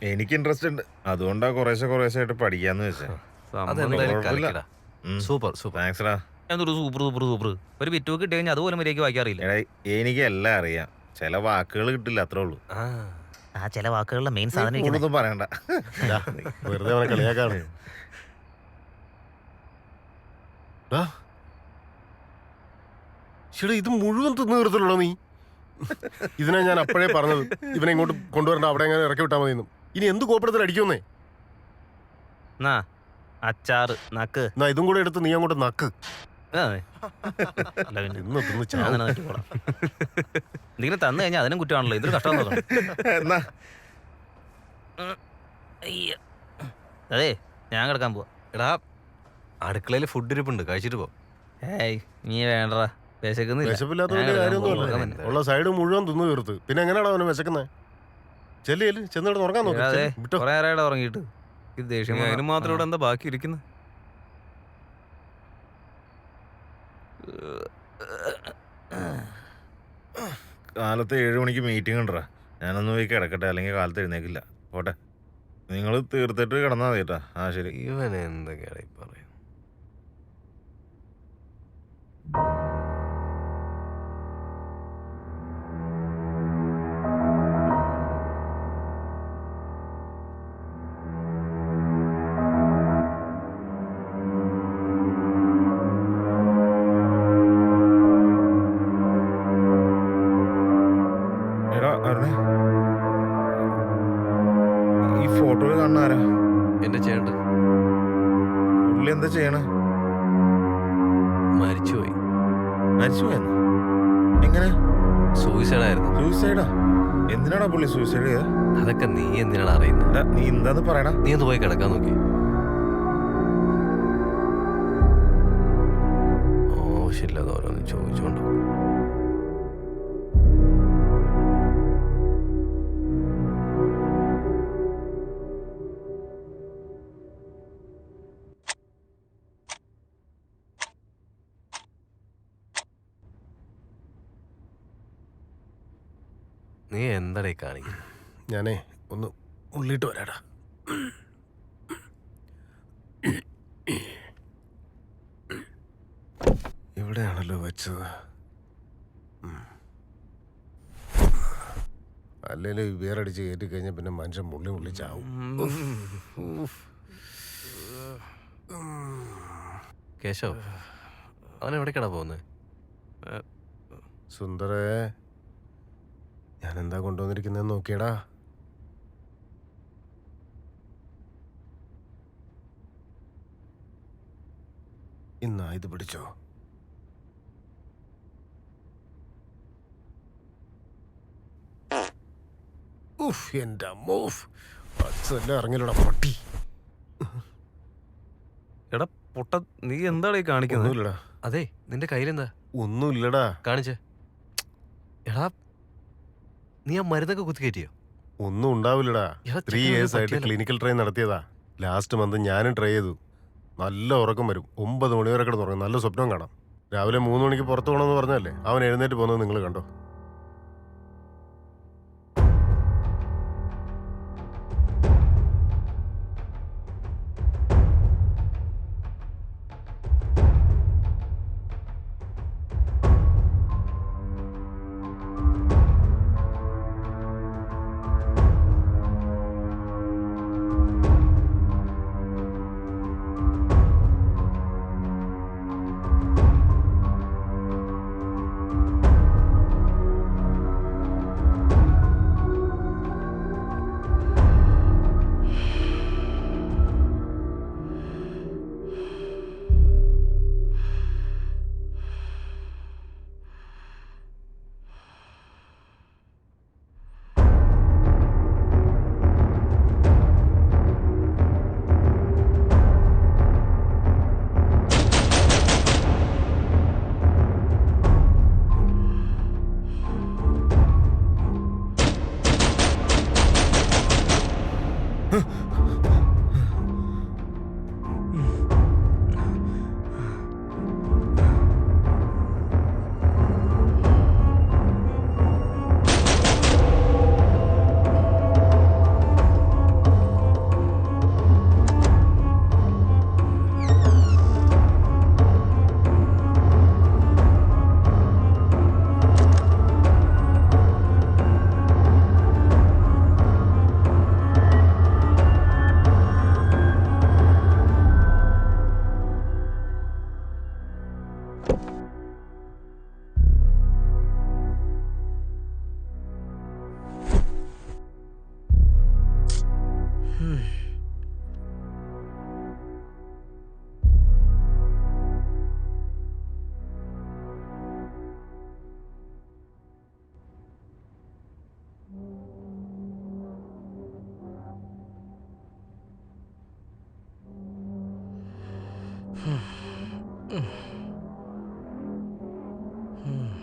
എനിക്ക് ഇൻട്രസ്റ്റ് ഉണ്ട്. അതുകൊണ്ടാ കുറേശ്ശെ ആയിട്ട് പഠിക്കാന്ന് വെച്ചാ. അതെന്തായാലും കളിക്കടാ. Super super. താങ്ക്സ്ടാ. എന്തൊരു സൂപ്പർ സൂപ്പർ സൂപ്പർ. ഒരു ബിറ്റുക്ക് കിട്ടി കഴിഞ്ഞാൽ അതുപോലെ മര്യാദയ്ക്ക് വായിക്കാറില്ല. എടാ എനിക്ക് എല്ലാം അറിയാം. ചില വാക്കുകൾ കിട്ടില്ല, അത്രേ ഉള്ളൂ. ആ ചില വാക്കുകളുടെ മെയിൻ സാധനം കൂടുതലൊന്നും പറയണ്ട. വെറുതെ അവനെ കളിയാക്കാണ്. ചേട്ടാ ഇത് മുഴുവൻ തിന്നു തീർത്തിട്ടുള്ളൂ നീ. ഇതിനാ ഞാൻ അപ്പോഴേ പറഞ്ഞത് ഇവനെ ഇങ്ങോട്ട് കൊണ്ടുവരണ്ട, അവിടെ എങ്ങനെ ഇറക്കി വിട്ടാൽ മതിയെന്നും. ഇനി എന്ത് കോപ്പറത്തിൽ അടിക്കുന്നേ? അച്ചാറ് നക്ക്. എന്നാ ഇതും കൂടെ എടുത്ത് നീ അങ്ങോട്ട് നക്ക്. എന്തെങ്കിലും തന്നു കഴിഞ്ഞാൽ അതിനും കുറ്റമാണല്ലോ. ഇതൊരു കഷ്ടം നോക്കണം. എന്നാ അതെ ഞാൻ കിടക്കാൻ പോവാ. എടാ അടുക്കളയിൽ ഫുഡ് ഇരിപ്പുണ്ട്, കഴിച്ചിട്ട് പോ. ഏയ് നീ വേണ്ടടാ, വിശപ്പില്ലാത്തതിന്റെ കാര്യമൊന്നുമല്ല. ഉള്ള സൈഡ് മുഴുവൻ തിന്നു തീർത്ത്. പിന്നെ എങ്ങനെയാണോ അവന് വിശക്കുന്നത്? ചെല്ലി ചെന്നിട്ട് ഉറങ്ങാൻ നോക്കാം. കുറെ നേരമായിട്ട് ഉറങ്ങിയിട്ട് ഇത് ദേഷ്യം. അതിന് മാത്രം ഇവിടെ എന്താ ബാക്കി ഇരിക്കുന്നത്? കാലത്ത് 7 മണിക്ക് മീറ്റിംഗ് ഉണ്ടടാ. ഞാനൊന്ന് പോയി കിടക്കട്ടെ, അല്ലെങ്കിൽ കാലത്ത് എഴുന്നേക്കില്ല. പോട്ടെ, നിങ്ങൾ തീർത്തിട്ട് കിടന്നാൽ മതി കേട്ടാ. ആ ശരി. ഇവൻ എന്തൊക്കെയാണ് ഈ പറയുന്നത്? എടാ അരുണേ, ഈ ഫോട്ടോയിൽ കാണുന്നാരാ? എന്റെ ചേട്ടൻ പുള്ളി എന്താ ചെയ്യണേ? മരിച്ചുപോയി. മരിച്ചുപോയെന്ന്? എങ്ങനെ? സൂയിസൈഡായിരുന്നു. സൂയിസൈഡാ? എന്തിനാടാ പുള്ളി സൂയിസൈഡ് ചെയ്തത്? അതൊക്കെ നീ എന്തിനാണ് അറിയുന്നത്? നീ എന്താന്ന് പറയണ? നീ ഒന്ന് പോയി കിടക്കാൻ നോക്കി. ആവശ്യമില്ലാതെ ഓരോന്ന് ചോദിച്ചോണ്ട്. നീ എന്താടേ കാണിക്കുന്നത്? ഞാനേ ഒന്ന് ഉള്ളിട്ട് വരാടാ. ഇവിടെയാണല്ലോ വെച്ചത്. അല്ലെങ്കിൽ വേറടിച്ച് കയറ്റി കഴിഞ്ഞാൽ പിന്നെ മനുഷ്യൻ മുള്ളി ചാവും. കേശവ്, അവൻ എവിടേക്കാണ് പോകുന്നത്? സുന്ദരേ, ഞാൻ എന്താ കൊണ്ടുവന്നിരിക്കുന്നതെന്ന് നോക്കിയടാ. ഇന്നാ ഇത് പിടിച്ചോ. എന്റെ അമ്മൂഫ്, അച്ഛെല്ലാം ഇറങ്ങില്ലടാ പട്ടി. എടാ പൊട്ട, നീ എന്താണ് ഈ കാണിക്കുന്നത്? ഒന്നുമില്ലടാ, അതെ, നിന്റെ കയ്യിലെന്താ? ഒന്നുമില്ലടാ. കാണിച്ചേ. എടാ, നീ ആ മരുന്നൊക്കെ കുത്തിക്കയറ്റിയോ? ഒന്നും ഉണ്ടാവില്ലടാ. എടാ, 3 ചെക്കൻ years ആയിട്ട് പറ്റിയല്ലോ. ക്ലിനിക്കൽ ട്രൈ നടത്തിയതാ. ലാസ്റ്റ് മന്ത് ഞാനും ട്രൈ ചെയ്തു. നല്ല ഉറക്കം വരും. 9 മണി വരെ കിടന്നുറങ്ങും. നല്ല സ്വപ്നം കാണാം. രാവിലെ 3 മണിക്ക് പുറത്തു പോകണമെന്ന് പറഞ്ഞല്ലേ, അവൻ എഴുന്നേറ്റ് പോകുന്നത് നിങ്ങൾ കണ്ടോ?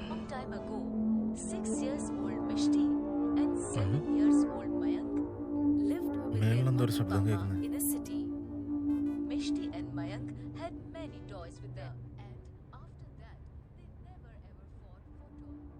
Long time ago, 6-year-old Mishti and 7-year-old Mayank lived with their മേളിലെന്തോ ഒരു ശബ്ദം mama കേൾക്കുന്നത്. in a city. Mishti and Mayank had many toys with them, and after that, they never ever fought for toys.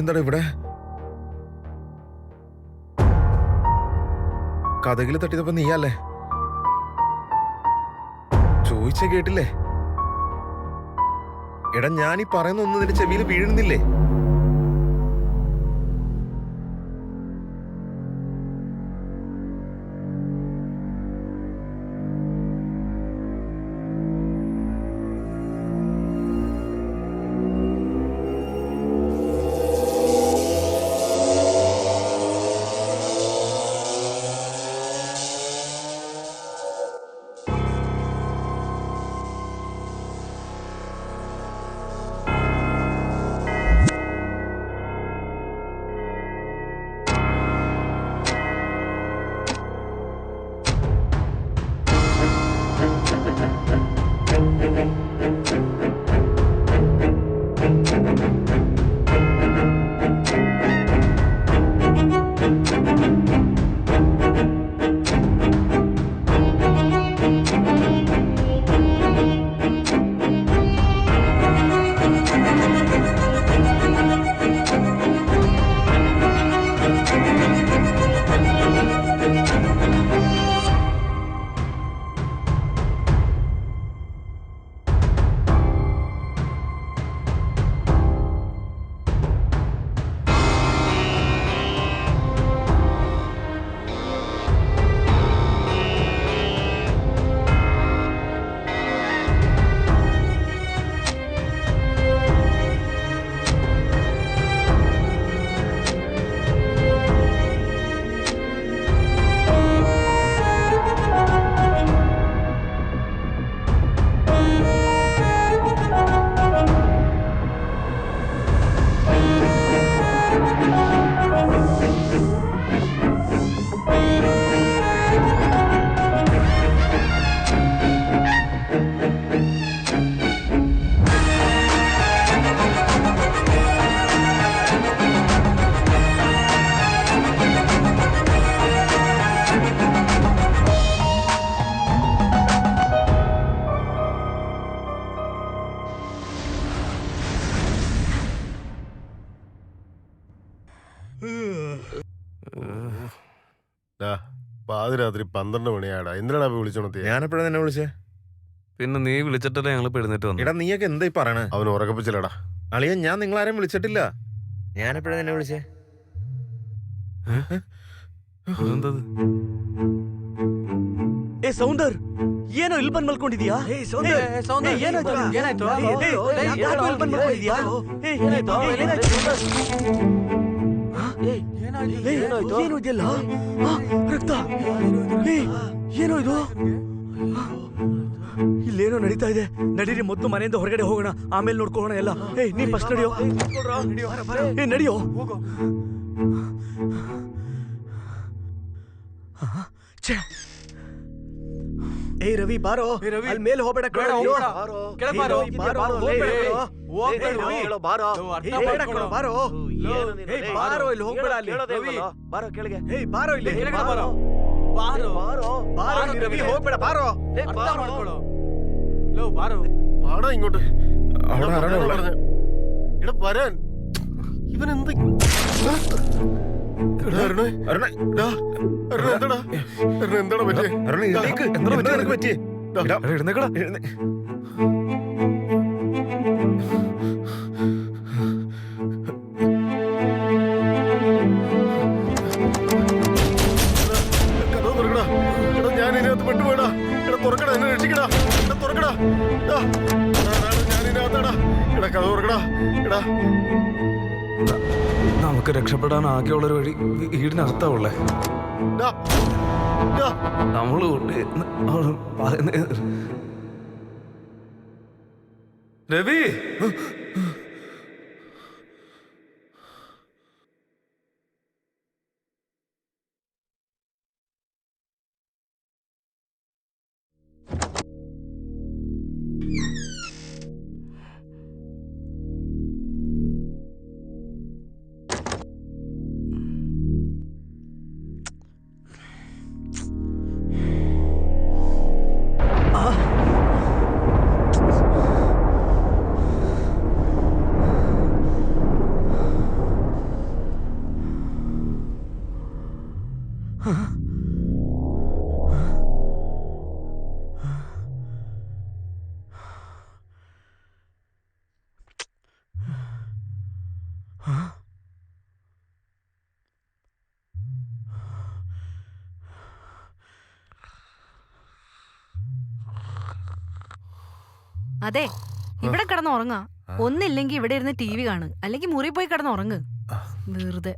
എന്താടാ ഇവിടെ? കഥകില് തട്ടിയതപ്പോ നീയല്ലേ? ചോദിച്ച കേട്ടില്ലേ? എടാ ഞാൻ ഈ പറയുന്ന ഒന്നും നിന്റെ ചെവിയിൽ വീഴുന്നില്ലേ? പാതിരാത്രി 12 മണിയാടാ. എന്തിനാടാ വിളിച്ചോണത്തി? ഞാനെപ്പോഴാ നിന്നെ വിളിച്ചേ? പിന്നെ നീ വിളിച്ചിട്ടല്ലേ ഞങ്ങൾ എഴുന്നേറ്റ് വന്നു. എടാ നീയൊക്കെ എന്തായി പറയണേ? അവൻ ഉറക്കപ്പിച്ചില്ലടാ. അളിയ ഞാൻ നിങ്ങളാരും വിളിച്ചിട്ടില്ല. ഞാനെപ്പോഴാ നിന്നെ വിളിച്ചേ? അതെന്തത്? ಏ ಸೌಂದರ್, ಏನೋ ಇಲ್ಲಿ ಬಂದ್ ಮಲ್ಕೊಂಡಿದ್ಯಾ? ಏನಾಯ್ತು? ಯಾಕೋ ಇಲ್ಲಿ ಬಂದ್ ಮಲ್ಕೊಂಡಿದ್ಯಾ? ಏನು ಇದೆಯಲ್ಲ? ರಕ್ತ. ಏನೋ ಇದು? ಇಲ್ಲೇನೋ ನಡೀತಾ ಇದೆ. ನಡೀರಿ, ಮೊದಲು ಮನೆಯಿಂದ ಹೊರಗಡೆ ಹೋಗೋಣ, ಆಮೇಲೆ ನೋಡ್ಕೊಳ್ಳೋಣ ಎಲ್ಲ. ನೀ ಫಸ್ಟ್ ನಡಿಯೋ. ನಡಿಯೋ. ಛೇ, ಏ ರವಿ ಬಾರೋ. ಅಲ್ಲಿ ಮೇಲೆ ಹೋಗ್ಬೇಡ, ಬಾರೋ. ಇಲ್ಲಿ ಹೋಗ್ಬೇಡ, ಅಲ್ಲಿ ಬಾರೋ ಕೆಳಗೆ. ಬಾರೋ ಇಲ್ಲಿ, ಬಾರೋ ರವಿ, ಹೋಗ್ಬೇಡ, ಬಾರೋ. പാടാ ഇങ്ങോട്ട്. അവിടെ ആരാണ് ഉള്ളത്? ഇവിടെ വരാൻ. ഇവൻ എന്ത്? എന്താടാ പറ്റിയേ? പറ്റിയേ? എഴുന്നേക്കടാ. ഞാൻ ഇതിനകത്ത് പെട്ടുപോയടാ. എടാ തുറക്കടാ, എന്നെ രക്ഷിക്കടാ. എടാ തുറക്കടാ. ഞാൻ ഇതിനകത്താടാ. എടാ കഥ തുറക്കടാ. എടാ നമുക്ക് രക്ഷപ്പെടാൻ ആകെയുള്ളൊരു വഴി വീടിനകത്താവുള്ളേ. നമ്മള് രവി, അതെ, ഇവിടെ കിടന്ന് ഉറങ്ങാ. ഒന്നില്ലെങ്കിൽ ഇവിടെ ഇരുന്ന് TV കാണും, അല്ലെങ്കിൽ മുറി പോയി കിടന്ന് ഉറങ്ങ്. വെറുതെ.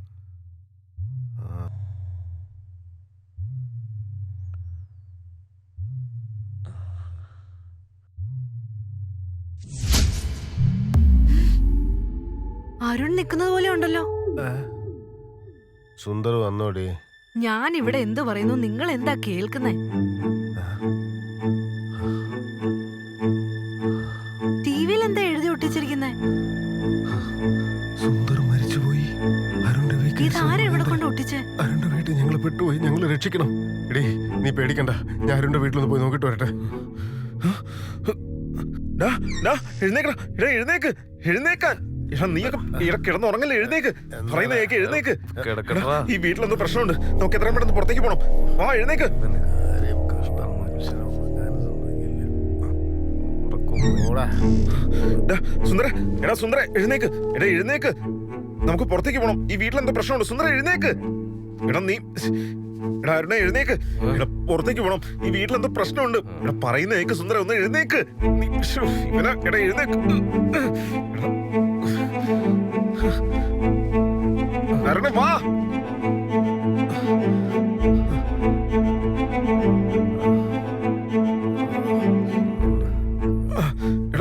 അരുൺ നിക്കുന്നത് പോലെ ഉണ്ടല്ലോ. സുന്ദർ വന്നോടി. ഞാൻ ഇവിടെ എന്തു പറയുന്നു, നിങ്ങൾ എന്താ കേൾക്കുന്നേ? ടിവിയിൽ എന്താ എഴുതി ഒട്ടിച്ചിരിക്കുന്നേ? സുന്ദർ മരിച്ചുപോയി. ഇതാരാ ഇവിടെ കൊണ്ട് ഒട്ടിച്ചേ? അരുണിന്റെ വീട്ടിൽ ഞങ്ങൾ പെട്ടുപോയി, ഞങ്ങൾ രക്ഷിക്കണം. എടീ നീ പേടിക്കണ്ട, ഞാൻ അരുണിന്റെ വീട്ടിലൊന്ന് പോയി നോക്കിട്ട് വരട്ടെ. എഴുന്നേക്ക് എഴുന്നേക്കാൻ. നീയൊക്കെ ഇവിടെ കിടന്നുറങ്ങല്ലേ? എഴുന്നേക്ക്, പറയുന്ന കേക്ക്, എഴുന്നേക്ക്. ഈ വീട്ടിലെന്തോ പ്രശ്നമുണ്ട്, നമുക്ക് എത്രയും പെട്ടെന്ന് പുറത്തേക്ക് പോണം. ആ എഴുന്നേക്ക്. സുന്ദര, എടാ സുന്ദര എഴുന്നേക്ക്, എടാ എഴുന്നേക്ക്, നമുക്ക് പുറത്തേക്ക് പോണം. ഈ വീട്ടിലെന്തോ പ്രശ്നമുണ്ട്. സുന്ദര എഴുന്നേക്ക്. എടാ നീ, എടാ അരുണ എഴുന്നേക്ക്, എടാ പുറത്തേക്ക് പോണം. ഈ വീട്ടിലെന്തോ പ്രശ്നമുണ്ട്. എടാ പറയുന്ന കേക്ക് സുന്ദര, ഒന്ന് എഴുന്നേക്ക്. ഇവനാ, എടാ എഴുന്നേക്ക്. അരുണ വാ.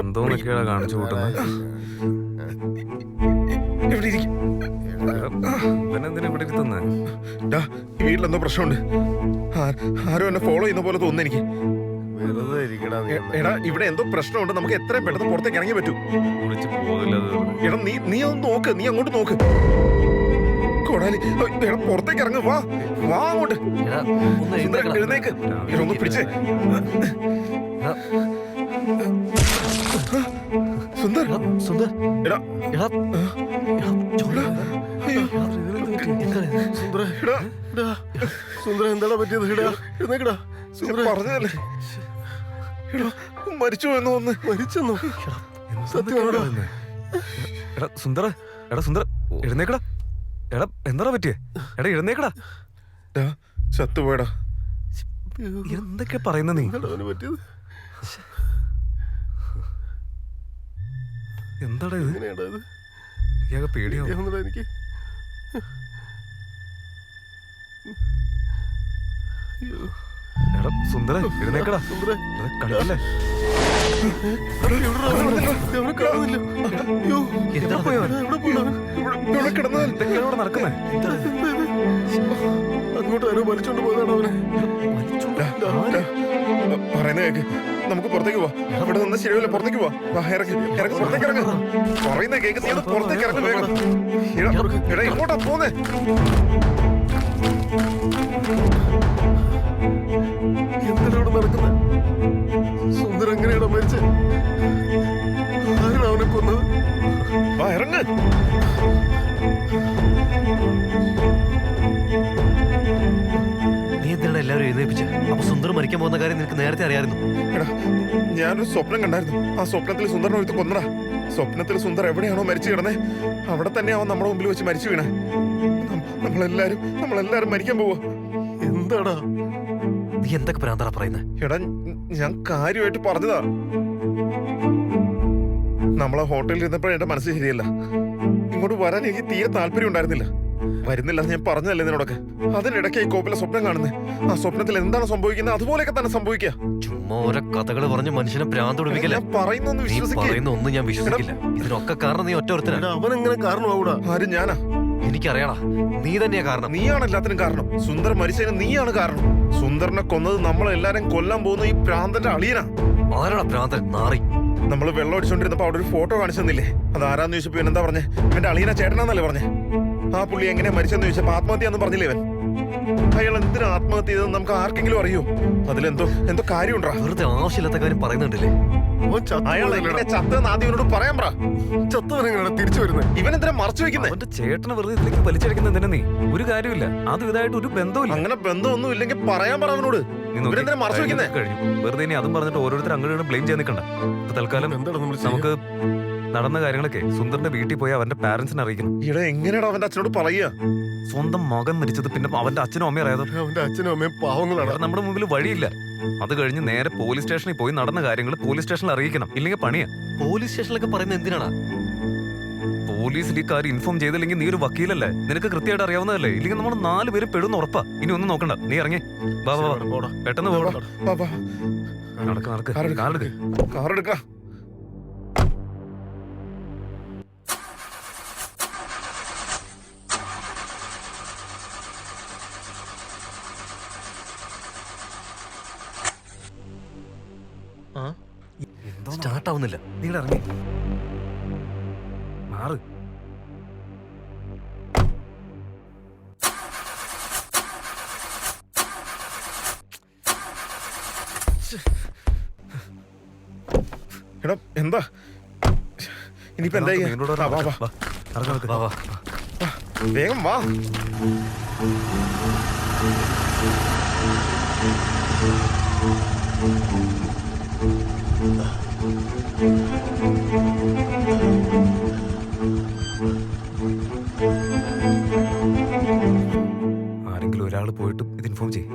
എന്തോന്നൊക്കെയാ കാണിച്ചു കൂട്ടുന്നത്? ഇവിടെ ഇരിക്കും. ഇവനെന്തിനാ ഇവിടെ ഇരുത്തുന്നത്? ഈ വീട്ടിലെന്തോ പ്രശ്നമുണ്ട്. ആരോ എന്നെ ഫോളോ ചെയ്യുന്ന പോലെ തോന്നുന്നു എനിക്ക്. വെറുതെ ഇരിക്കടാ നീ. എടാ ഇവിടെ എന്തോ പ്രശ്നമുണ്ട്, നമുക്ക് എത്രയും പെട്ടെന്ന് പുറത്തേക്ക് ഇറങ്ങി പറ്റൂ. കുളിച്ച് പോകില്ല. എടാ നീ ഒന്ന് നോക്ക്, നീ അങ്ങോട്ട് നോക്ക്. കൊടാലി, എടാ പുറത്തേക്ക് ഇറങ്ങ്, വാ വാ അങ്ങോട്ട്. സുന്ദര എഴുന്നേക്ക്, എടാ ഒന്ന് പിടിച്ചേ. സുന്ദർ സുന്ദർ, എടാ എടാ, സുന്ദര എന്താടാ പറ്റിയത്? ഇടാ എഴുന്നേക്കടാ. സുന്ദര പറഞ്ഞതല്ലേ, എടാ മരിച്ചു എന്ന് തോന്നുന്നു. മരിച്ചെന്നോ? സത്യമാണോടാ? എടാ സുന്ദര, എടാ സുന്ദര എഴുന്നേക്കടാ. എടാ എന്താ പറ്റിയേ? എടാ എഴുന്നേക്കടാ. ചത്തുപോയടാ. എന്തൊക്കെയാ പറയുന്ന നീ? പറ്റിയത് എന്താടാ ഇത്? എങ്ങനെയാടാ ഇത്? ഇയാൾക്ക് പേടിയാവും. ഒന്നുമില്ല എനിക്ക്. എടാ സുന്ദര എഴുന്നേക്കടാ. സുന്ദര കളിക്കല്ലേ? അവനെ കാണുന്നില്ല. അയ്യോ, എവിടെ പോയി അവൻ? എവിടെ പോയി അവൻ? ഇവിടെ കിടന്നാൽ ഇതൊക്കെയാണ് ഇവിടെ നടക്കുന്നേ. എന്താ ഇത്? അങ്ങോട്ട് ആരോ വലിച്ചോണ്ട് പോയതാണ് അവനെ. പറയുന്ന കേക്ക്, നമുക്ക് പുറത്തേക്ക് പോവാ. ഇവിടെ നിന്ന് ശരിയല്ല, പുറത്തേക്ക് പോവാ. ഇറങ്ങി പുറത്തേക്ക് ഇറങ്ങ. പറയുന്ന കേക്ക്, നീ പുറത്തേക്ക് ഇറങ്ങി വേഗം. എടാ എങ്ങോട്ടാ പോന്നേ? എന്തിനാ ഇവിടെ നടക്കുന്നത്? സുന്ദർ എങ്ങനെയാണോ മരിച്ചത്? ആരാണ് അവനെ കൊന്നത്? വാ ഇറങ്ങ്. നീ എന്തിനാണ് എല്ലാവരും എഴുന്നേപ്പിച്ച്? അപ്പൊ സുന്ദർ മരിക്കാൻ പോകുന്ന കാര്യം നിനക്ക് നേരത്തെ അറിയായിരുന്നു? എടാ ഞാനൊരു സ്വപ്നം കണ്ടായിരുന്നു. ആ സ്വപ്നത്തിൽ സുന്ദറിനെ ഒരുത്ത് കൊന്നടാ. സ്വപ്നത്തിൽ സുന്ദർ എവിടെയാണോ മരിച്ചു കിടന്നേ, അവിടെ തന്നെ അവൻ നമ്മുടെ മുമ്പിൽ വെച്ച് മരിച്ചു വീണേ. നമ്മളെല്ലാരും മരിക്കാൻ പോവാ. എന്താടാ നീ എന്തൊക്കെ ഭ്രാന്താ പറയുന്നത്? എടാ ഞാൻ കാര്യമായിട്ട് പറഞ്ഞതാ. നമ്മളെ ഹോട്ടലിൽ ഇരുന്നപ്പോഴേ എന്റെ മനസ്സ് ശരിയല്ല. ഇങ്ങോട്ട് വരാൻ എനിക്ക് തീരെ താല്പര്യം ഉണ്ടായിരുന്നില്ല. വരുന്നില്ല ഞാൻ പറഞ്ഞതല്ലേ നിന്നോടൊക്കെ. അതിനിടയ്ക്ക് ഈ കോപ്പിലെ സ്വപ്നം കാണുന്നത്. ആ സ്വപ്നത്തിൽ എന്താണ് സംഭവിക്കുന്നത് അതുപോലെയൊക്കെ തന്നെ സംഭവിക്കുക. ചുമ്മാ ഓരോ കഥകൾ പറഞ്ഞ് മനുഷ്യനെ ഭ്രാന്ത് പിടിപ്പിക്കല്ലേ. ഞാൻ പറയുന്നൊന്നും നീ വിശ്വസിക്കില്ല. പറയുന്ന ഒന്നും ഞാൻ വിശ്വസിക്കില്ല. ഇതിനൊക്കെ കാരണം നീ ഒറ്റ ഒരുത്തനാ. അവൻ എങ്ങനെ കാരണമാവൂടാ? ആരും ഞാനാ? എനിക്കറിയാടാ, നീ തന്നെയാ കാരണം. നീയാണ് എല്ലാത്തിനും കാരണം. സുന്ദർ മരിച്ചതിന് നീയാണ് കാരണം. സുന്ദറിനെ കൊന്നത് നമ്മളെല്ലാരും കൊല്ലാൻ പോകുന്ന ഈ പ്രാന്തന്റെ അളിയനാ. ആരാടാ ഭ്രാന്തൻ? നാറി. നമ്മൾ വെള്ളം അടിച്ചോണ്ടിരുന്നപ്പോ അവിടെ ഒരു ഫോട്ടോ കാണിച്ചു തന്നില്ലേ? അത് ആരാന്ന് ചോദിച്ചപ്പോ എന്താ പറഞ്ഞേ? എന്റെ അളിയന ചേട്ടനാന്നല്ലേ പറഞ്ഞേ. ആ പുള്ളി എങ്ങനെയാ മരിച്ചെന്ന് ചോദിച്ചപ്പോ ആത്മഹത്യ പറഞ്ഞില്ലേ ഇവൻ? അയാൾ എന്തിനാ ആത്മഹത്യ ചെയ്തതെന്ന് നമുക്ക് ആർക്കെങ്കിലും അറിയോ? അതിലെന്തോ കാര്യമുണ്ടാ? വെറുതെ ആവശ്യമില്ലാത്ത കാര്യം പറയുന്നുണ്ടല്ലേ. അയാൾ എങ്ങനെ ചത്തെന്ന് ആദ്യം ഇവനോട് പറയാൻ പറ. ചത്തവനെങ്ങനെയാണ് തിരിച്ചു വരുന്നത്? ഇവൻ എന്തിനാ മറച്ചു വെക്കുന്നത്? അവന്റെ ചേട്ടനെ വെറുതെ ഇതിലേക്ക് വലിച്ചടിക്കുന്ന എന്തിനാ നീ? ഒരു കാര്യമില്ല, അതും ഇതായിട്ട് ഒരു ബന്ധമില്ല. അങ്ങനെ ബന്ധമൊന്നും ഇല്ലെങ്കിൽ പറയാൻ പറ അവനോട്. നീ നോക്ക്, ഇവനെന്തിനാ മറച്ചു വെക്കുന്നത്? കഴിഞ്ഞു. വെറുതെ ഇനി അതും പറഞ്ഞിട്ട് ഓരോരുത്തർ അങ്ങോട്ട് ബ്ലെയിം ചെയ്യാൻ നിൽക്കണ്ട. ഇപ്പൊ തൽക്കാലം എന്താണ് നമ്മൾ നമുക്ക് നടന്ന കാര്യങ്ങളൊക്കെ സുന്ദറിന്റെ വീട്ടിൽ പോയി അവന്റെ പാരന്റ്സിനെ അറിയിക്കണം. ഈടെ എങ്ങനെയാടാ അവന്റെ അച്ഛനോട് പറയുക? സ്വന്തം മകൻ മരിച്ചത് പിന്നെ അവന്റെ അച്ഛനും അമ്മയും അറിയാതെ അവന്റെ അച്ഛനും അമ്മയും പാവങ്ങളാണ്. അവിടെ നമ്മുടെ മുമ്പിൽ വഴിയില്ല. അത് കഴിഞ്ഞ് നേരെ പോലീസ് സ്റ്റേഷനിൽ പോയി നടന്ന കാര്യങ്ങൾ പോലീസ് സ്റ്റേഷനിൽ അറിയിക്കണം. ഇല്ലെങ്കിൽ പണിയാ. പോലീസ് സ്റ്റേഷനിലൊക്കെ പറയുന്നത് എന്തിനാണ്? പോലീസിൽ ഈ കാര്യം ഇൻഫോം ചെയ്തില്ലെങ്കിൽ നീ ഒരു വക്കീലല്ലേ, നിനക്ക് കൃത്യമായിട്ട് അറിയാവുന്നതല്ലേ. ഇല്ലെങ്കിൽ നമ്മൾ 4 പേര് പെടുന്ന ഉറപ്പാ. ഇനി ഒന്നും നോക്കണ്ട, നീ ഇറങ്ങി വാ വാ വാ. പെട്ടെന്ന് പോടാ. വാ, വാ. നടക്ക് നടക്ക്. കാറെടുക്ക്. കാറെടുക്ക്. കാറെടുക്ക. സ്റ്റാർട്ട് ആവുന്നില്ല. നീ ഇറങ്ങി മാറ്. എടാ എന്താ ഇനിയിപ്പോ എന്താ ചെയ്യാ? നിന്നോട് വാ, വാ, വാ. വാ. നടക്ക് നടക്ക്. വാ വാ. വേഗം വാ. ആരെങ്കിലും ഒരാൾ പോയിട്ട് ഇത് ഇൻഫോം ചെയ്യും.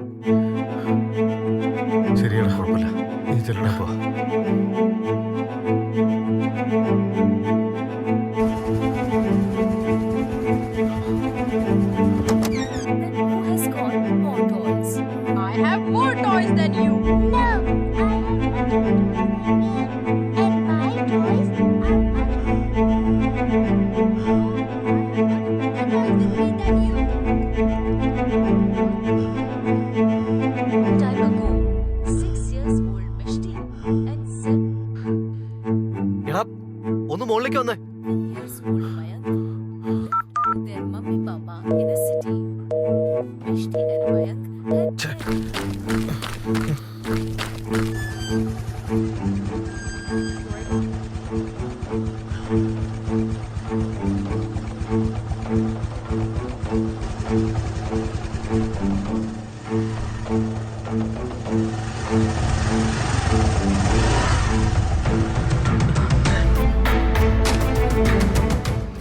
ശരിയാണ്, കുഴപ്പമില്ല. നീ ചെല്ലടാ പോ. Then who has got more toys? I have more toys than you. No, I have and my toys are Than you. Time ago, 6 years old Mishti and 7 എടാ ഒന്ന് മുകളിലേക്ക് വന്നേ. years old Mayank lived with their mummy papa in a city. Mishti and Mayank had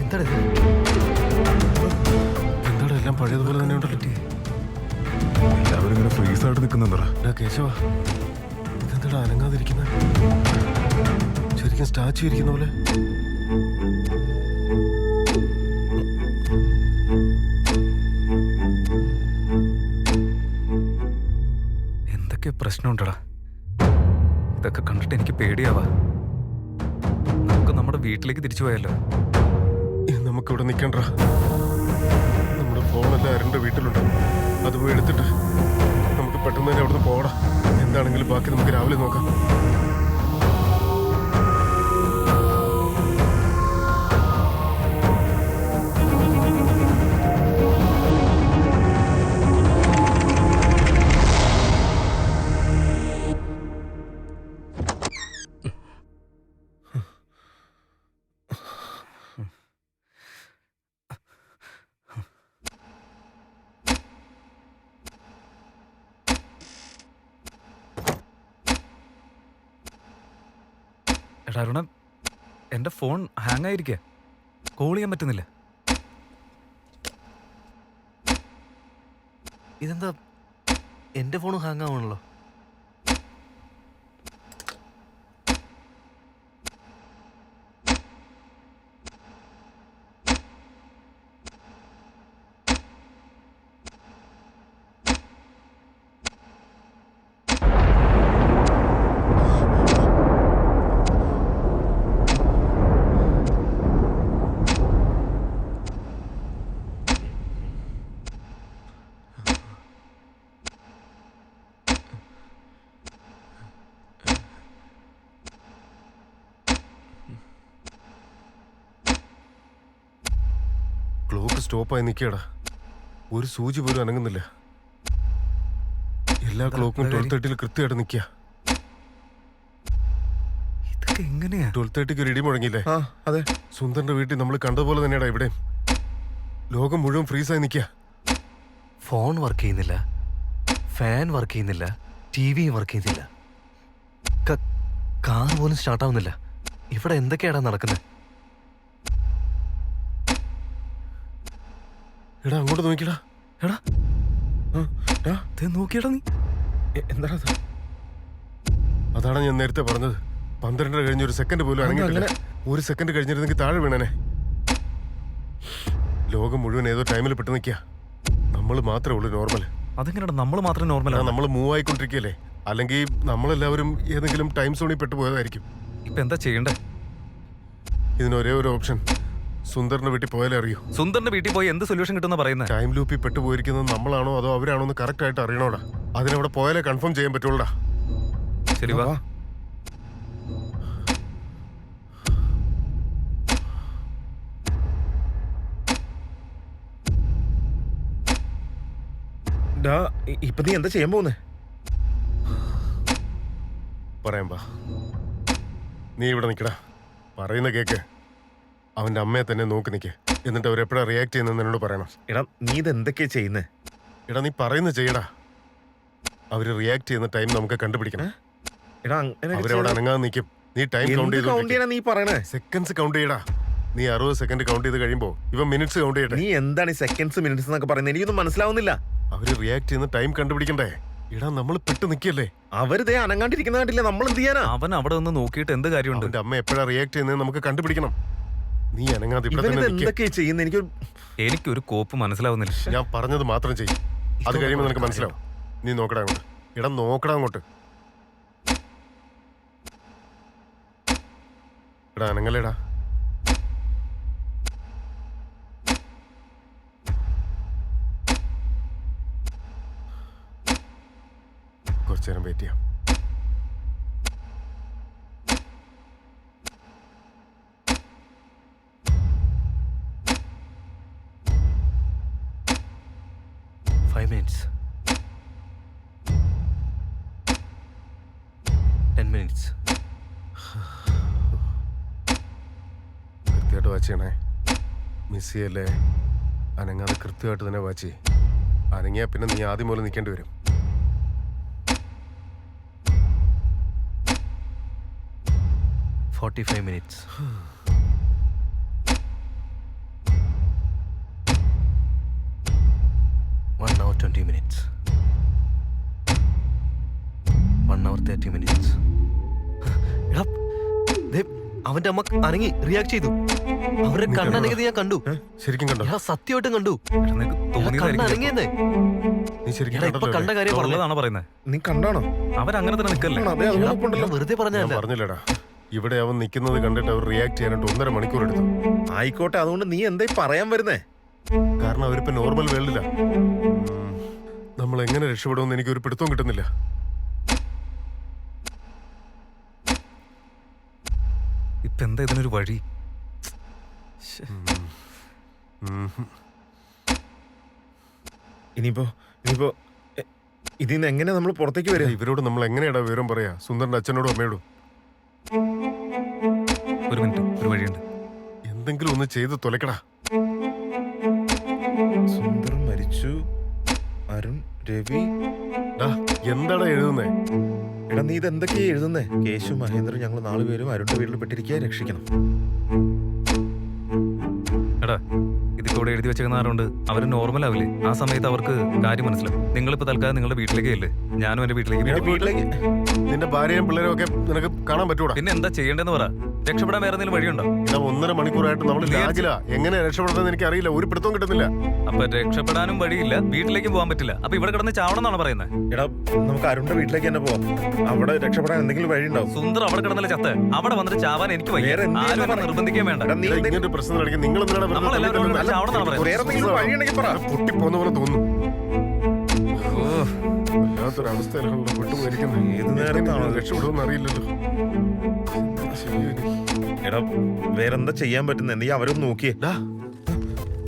എന്താണ് ഇത്? എന്താണ് എല്ലാം പഴയതുപോലെ തന്നെ ഉണ്ടല്ലോ. എല്ലാവരും ഇങ്ങനെ ഫ്രീസ് ആയിട്ട് നിൽക്കുന്നുണ്ടോ? എടാ കേശവ, ഇതെന്താടാ അനങ്ങാതിരിക്കുന്നത്? ശരിക്കും സ്റ്റാച്ചു ഇരിക്കുന്ന പോലെ. എന്തൊക്കെ പ്രശ്നമുണ്ടടാ. ഇതൊക്കെ കണ്ടിട്ട് എനിക്ക് പേടിയാവാ. നമുക്ക് നമ്മുടെ വീട്ടിലേക്ക് തിരിച്ചു പോയല്ലോ. ഇനി നമുക്കിവിടെ നിൽക്കണ്ട. നമ്മുടെ ഫോണെല്ലാം അരണ്ട വീട്ടിലുണ്ട്. അത് പോയി എടുത്തിട്ട് നമുക്ക് പെട്ടെന്ന് തന്നെ അവിടുന്ന് പോകണം. എന്താണെങ്കിലും ബാക്കി നമുക്ക് രാവിലെ നോക്കാം. എടാ അരുണ, എൻ്റെ ഫോൺ ഹാങ് ആയിരിക്കുക. കോൾ ചെയ്യാൻ പറ്റുന്നില്ല. ഇതെന്താ എന്റെ ഫോൺ ഹാങ് ആവണല്ലോ. ക്ലോക്ക് സ്റ്റോപ്പായി നിൽക്കടാ. ഒരു സൂചി പോലും അനങ്ങുന്നില്ല. എല്ലാ ക്ലോക്കും 12:30 കൃത്യമായിട്ട് നിൽക്കുക. ഇതൊക്കെ എങ്ങനെയാ? 12:30 ഒരു ഇടി മുഴങ്ങിയില്ലേ? ആ അതെ. സുന്ദറിന്റെ വീട്ടിൽ നമ്മൾ കണ്ടതുപോലെ തന്നെയാടാ ഇവിടെ. ലോകം മുഴുവൻ ഫ്രീസായി നിൽക്കുക. ഫോൺ വർക്ക് ചെയ്യുന്നില്ല, ഫാൻ വർക്ക് ചെയ്യുന്നില്ല, ടി വി വർക്ക് ചെയ്യുന്നില്ല, കാർ പോലും സ്റ്റാർട്ട് ആവുന്നില്ല. ഇവിടെ എന്തൊക്കെയാടാ നടക്കുന്നത്? എടാ അങ്ങോട്ട് നോക്കിയടാ. എടാ നോക്കിയടാ നീ. എന്താ അതാണ് ഞാൻ നേരത്തെ പറഞ്ഞത്. 12 കഴിഞ്ഞ ഒരു സെക്കൻഡ് പോലും അനങ്ങിയിട്ടില്ല. ഒരു സെക്കൻഡ് കഴിഞ്ഞിരുന്നെങ്കിൽ താഴെ വീണനെ. ലോകം മുഴുവൻ ഏതോ ടൈമിൽ പെട്ട് നിൽക്കുക. നമ്മൾ മാത്രമേ ഉള്ളൂ നോർമൽ. അതെങ്ങനെയാ നമ്മൾ മാത്രം നോർമലാണ്? നമ്മൾ മൂവ് ആയിക്കൊണ്ടിരിക്കുകയല്ലേ. അല്ലെങ്കിൽ നമ്മളെല്ലാവരും ഏതെങ്കിലും ടൈം സോണിൽ പെട്ടുപോയതായിരിക്കും. ഇപ്പൊ എന്താ ചെയ്യണ്ടേ? ഇതിന് ഒരേ ഒരു ഓപ്ഷൻ, സുന്ദറിന്റെ വീട്ടിൽ പോയാലേ അറിയൂ. സുന്ദറിന്റെ വീട്ടിൽ പോയി എന്ത് സൊല്യൂഷൻ കിട്ടുന്ന പറയുന്നത്? ടൈം ലൂപ്പിൽ പെട്ടുപോയിരിക്കുന്നത് നമ്മളാണോ അതോ അവരാണോ എന്ന് കറക്റ്റ് ആയിട്ട് അറിയണോടാ. അതിനവിടെ പോയാലേ കൺഫേം ചെയ്യാൻ പറ്റുള്ളൂടാ. ശരി വാ. ഇപ്പൊ നീ എന്താ ചെയ്യാൻ പോകുന്നേ? പറയാൻ പാ. നീ ഇവിടെ നിൽക്കടാ. പറയുന്ന കേക്ക്. അവന്റെ അമ്മയെ തന്നെ നോക്കി നിൽക്ക്. എന്നിട്ട് അവരെപ്പോഴാ റിയാക്ട് ചെയ്യുന്നതെന്ന് എന്നോട് പറയണം. എടാ നീ ഇത് എന്തൊക്കെയാ ചെയ്യുന്നേ? എടാ നീ പറയുന്നത് ചെയ്യടാ. അവര് റിയാക്ട് ചെയ്യുന്ന ടൈം നമുക്ക് കണ്ടുപിടിക്കണം. എടാ അവരവിടെ അനങ്ങാതെ നിൽക്കും. നീ ടൈം കൗണ്ട് ചെയ്ത് നീ പറയണേ? സെക്കൻഡ്സ് കൗണ്ട് ചെയ്യടാ. നീ 60 സെക്കൻഡ് കൗണ്ട് ചെയ്ത് കഴിയുമ്പോ ഇവ മിനിറ്റ്സ് കൗണ്ട് ചെയ്യട്ടെ. നീ എന്താണ് ഈ സെക്കൻഡ്സ് മിനിറ്റ്സ് എന്നൊക്കെ പറയുന്നത്? എനിക്കൊന്നും മനസ്സിലാവുന്നില്ല. അവര് റിയാക്ട് ചെയ്യുന്ന ടൈം കണ്ടുപിടിക്കണ്ടേ? ഇടാ നമ്മൾ പെട്ട് നിൽക്കല്ലേ. അവരിതേ അനങ്ങാണ്ടിരിക്കുന്ന കണ്ടില്ല. നമ്മൾ എന്ത് ചെയ്യാനാ? അവൻ അവിടെ നിന്ന് നോക്കിയിട്ട് എന്ത് കാര്യമുണ്ട്? അവന്റെ അമ്മ എപ്പോഴാ റിയാക്ട് ചെയ്യുന്നത് നമുക്ക് കണ്ടുപിടിക്കണം. നീ അനങ്ങാതെ ഇവിടെ തന്നെ നിൽക്ക്. എന്തൊക്കെയാ ചെയ്യുന്നത്? എനിക്കൊരു കോപ്പ് മനസ്സിലാവുന്നില്ല. ഞാൻ പറഞ്ഞത് മാത്രം ചെയ്യും. അത് കഴിയുമ്പോൾ നിനക്ക് മനസ്സിലാവും. നീ നോക്കടാ അങ്ങോട്ട്. ഇടാ നോക്കടാ അങ്ങോട്ട്. എടാ അനങ്ങല്ലേടാ. കുറച്ചു നേരം വെയിറ്റ് ചെയ്യാം. minutes. 10 minutes. കൃത്യമായിട്ട് വാച്ച് ചെയ്യണേ. മിസ് ചെയ്യല്ലേ. അനങ്ങാതെ കൃത്യമായിട്ട് തന്നെ വാച്ച് ചെയ്യ്. അനങ്ങിയാൽ പിന്നെ നീ ആദ്യം പോലെ നിൽക്കേണ്ടി വരും. minutes. 1 hour 20 minutes. 1 hour 30 minutes. എടാ അവന്റെ അമ്മ അനങ്ങി റിയാക്ട് ചെയ്തു. അവരെ കണ്ണനങ്ങിയത് ഞാൻ കണ്ടു. ശരിക്കും കണ്ടോ? ഞാൻ സത്യമായിട്ടും കണ്ടു. കണ്ണനങ്ങിയെന്നേ. നീ ശരിക്കും ഇപ്പൊ കണ്ട കാര്യം പറഞ്ഞതാണ് പറയുന്നത്. നീ കണ്ടാണോ? അവരങ്ങനെ തന്നെ നിൽക്കല്ലേ? വെറുതെ പറഞ്ഞല്ല. പറഞ്ഞില്ലടാ. ഇവിടെ അവൻ നിൽക്കുന്നത് കണ്ടിട്ട് അവർ റിയാക്ട് ചെയ്യാനായിട്ട് 1.5 മണിക്കൂർ എടുത്തു. ആയിക്കോട്ടെ, അതുകൊണ്ട് നീ എന്തായി പറയാൻ വരുന്നേ? കാരണം അവരിപ്പോ നോർമൽ വേൾഡില്ല. നമ്മൾ എങ്ങനെ രക്ഷപ്പെടുമെന്ന് എനിക്ക് ഒരു പിടുത്തവും കിട്ടുന്നില്ല. ഇപ്പൊ എന്താ ഇതിനൊരു വഴി? ഇനിയിപ്പോ ഇതിന്ന് എങ്ങനെ നമ്മൾ പുറത്തേക്ക് വരിക? ഇവരോട് നമ്മൾ എങ്ങനെയാടാ വിവരം പറയാ? സുന്ദറിന്റെ അച്ഛനോടും അമ്മയോടും. ഒരു മിനിറ്റ്, ഒരു വഴിയുണ്ട്. എന്തെങ്കിലും ഒന്ന് ചെയ്ത് തൊലക്കടാ. സുന്ദർ മരിച്ചു, അരുൺ, രവി. എന്താടാ എഴുതുന്നേ? എടാ നീ ഇത് എന്തൊക്കെയാ എഴുതുന്നേ? കേശു, മഹേന്ദ്രൻ, ഞങ്ങൾ 4 പേരും അരുണിന്റെ വീട്ടിൽ പെട്ടിരിക്കുക, രക്ഷിക്കണം. എടാ ഇതിപ്പോ ഇവിടെ എഴുതി വെച്ചേക്കുന്നാറുണ്ട് അവര് നോർമൽ ആവില്ലേ? ആ സമയത്ത് അവർക്ക് കാര്യം മനസ്സിലാവും. നിങ്ങളിപ്പോ തൽക്കാലം നിങ്ങളുടെ വീട്ടിലേക്ക് അല്ലേ? ഞാനും എന്റെ വീട്ടിലേക്ക്. നിന്റെ ഭാര്യയും പിള്ളേരും ഒക്കെ നിനക്ക് കാണാൻ പറ്റൂടാ? പിന്നെ എന്താ ചെയ്യേണ്ടതെന്ന് പറ. രക്ഷപ്പെടാൻ വേറെ എന്തെങ്കിലും വഴിയുണ്ടോ? 1.5 മണിക്കൂറായിട്ട് നമ്മൾ ലാഗിലാ. എങ്ങനെ രക്ഷപ്പെടുന്നത് എനിക്ക് അറിയില്ല. ഒരു പിടുത്തവും കിട്ടുന്നില്ല. അപ്പൊ രക്ഷപ്പെടാനും വഴിയില്ല, വീട്ടിലേക്കും പോകാൻ പറ്റില്ല. അപ്പൊ ഇവിടെ കിടന്ന് ചാവണമെന്നാണ് പറയുന്നത്. എടാ നമുക്ക് അരുണിന്റെ വീട്ടിലേക്ക് തന്നെ പോവാം. അവിടെ രക്ഷപ്പെടാൻ എന്തെങ്കിലും വഴി ഉണ്ടാവും. സുന്ദർ അവിടെ കിടന്നല്ലേ ചത്ത്. അവിടെ വന്നിട്ട് ചാവാൻ എനിക്ക് വയ്യ. ആരും എന്നെ നിർബന്ധിക്കാൻ വേണ്ട. ഇങ്ങനൊരു പ്രശ്നം നടക്കും. നിങ്ങൾ പൊട്ടിപ്പോന്ന പോലെ തോന്നുന്നു. വല്ലാത്തൊരവസ്ഥയിലാണല്ലോ പെട്ടുപോയിരിക്കുന്നത്. ഏത് നേരത്താണോ രക്ഷപ്പെടുമെന്ന് അറിയില്ലല്ലോ. എടാ വേറെന്താ ചെയ്യാൻ പറ്റുന്ന? നീ അവരൊന്ന് നോക്കിയേ.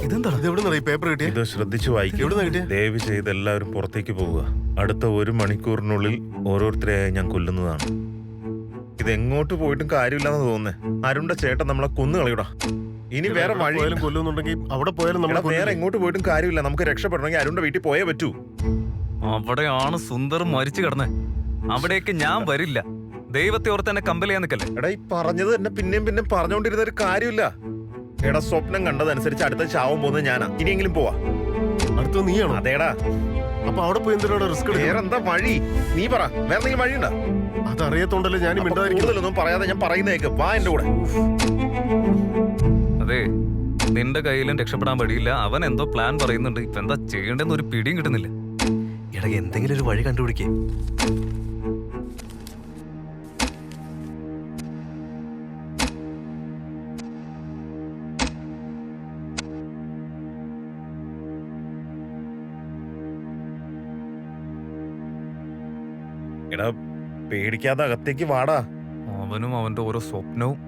ഇതെന്താ? ഇതെവിടെ ഈ പേപ്പർ കിട്ടിയ? ഇത് ശ്രദ്ധിച്ചു വായിക്കും. ദയവ് ചെയ്ത് എല്ലാവരും പുറത്തേക്ക് പോവുക. അടുത്ത 1 മണിക്കൂറിനുള്ളിൽ ഓരോരുത്തരെയായി ഞാൻ കൊല്ലുന്നതാണ്. ഇത് എങ്ങോട്ട് പോയിട്ടും കാര്യമില്ലെന്ന് തോന്നുന്നേ. അരുണിന്റെ ചേട്ടൻ നമ്മളെ കൊന്നു കളയൂടാ. ഇനി വേറെ വഴി പോയാലും കൊല്ലുന്നുണ്ടെങ്കിൽ അവിടെ പോയാലും എടാ, നമ്മൾ വേറെ എങ്ങോട്ട് പോയിട്ടും കാര്യമില്ല. നമുക്ക് രക്ഷപ്പെടണമെങ്കിൽ അരുണിന്റെ വീട്ടിൽ പോയേ പറ്റൂ. അവിടെയാണ് സുന്ദർ മരിച്ചു കിടന്നേ. അവിടേക്ക് ഞാൻ വരില്ല. ദൈവത്തെ ഓർത്ത് എന്നെ കമ്പൽ ചെയ്യാൻ നിൽക്കല്ലേ. എടാ, ഈ പറഞ്ഞത് തന്നെ പിന്നെയും പറഞ്ഞുകൊണ്ടിരുന്ന ഒരു കാര്യമില്ല. എടാ, സ്വപ്നം കണ്ടതനുസരിച്ച് അടുത്ത ചാവും പോകുന്നത് ഞാനാ. ഇനിയെങ്കിലും പോവാ. അടുത്ത നീയാണോ? അതേടാ. അപ്പൊ അവിടെ പോയി എന്തിനാണ് റിസ്ക് വേറെന്താ വഴി? നീ പറ. വേറെ എന്തെങ്കിലും വഴിയുണ്ടോ? അതറിയത്തോണ്ടല്ലേ ഞാൻ അപ്പൊ മിണ്ടാതിരിക്കുന്നത്. കൂടുതലൊന്നും പറയാതെ ഞാൻ പറയുന്നേക്ക്. വാ എന്റെ കൂടെ. അതെ, നിന്റെ കയ്യിലും രക്ഷപ്പെടാൻ വഴിയില്ല. അവൻ എന്തോ പ്ലാൻ പറയുന്നുണ്ട്. ഇപ്പൊ എന്താ ചെയ്യേണ്ടെന്ന് ഒരു പിടിയും കിട്ടുന്നില്ല. എടാ എന്തെങ്കിലും ഒരു വഴി കണ്ടുപിടിക്കേ. എടാ, പേടിക്കാതെ അകത്തേക്ക് വാടാ. അവനും അവന്റെ ഓരോ സ്വപ്നവും.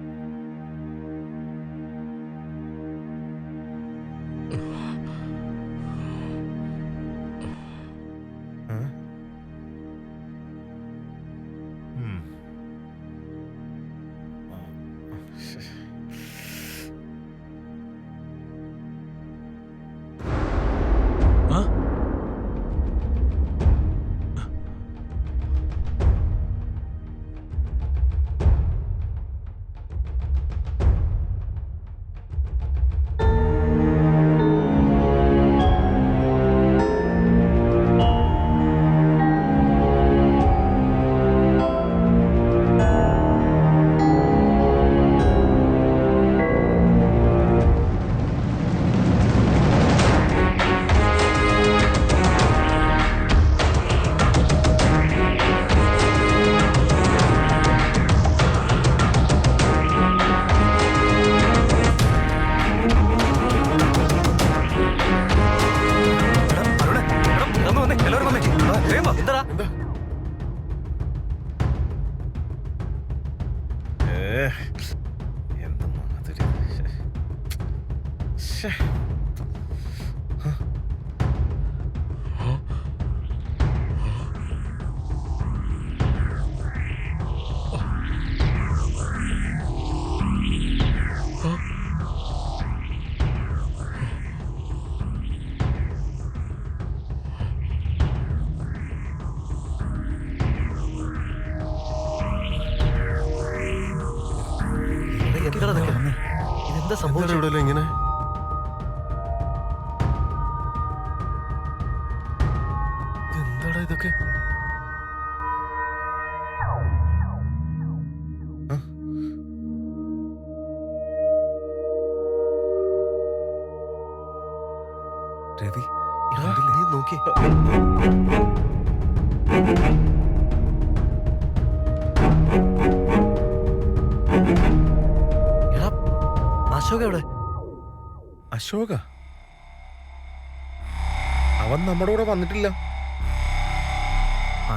ഇതെന്താ സംഭവിച്ചത്? ഇവിടെ ഇങ്ങനെ എന്താടാ ഇതൊക്കെ? രവി, നീ നോക്കി. എടാ, അശോക് എവിടെ? അശോക? അവൻ നമ്മുടെ കൂടെ വന്നിട്ടില്ല.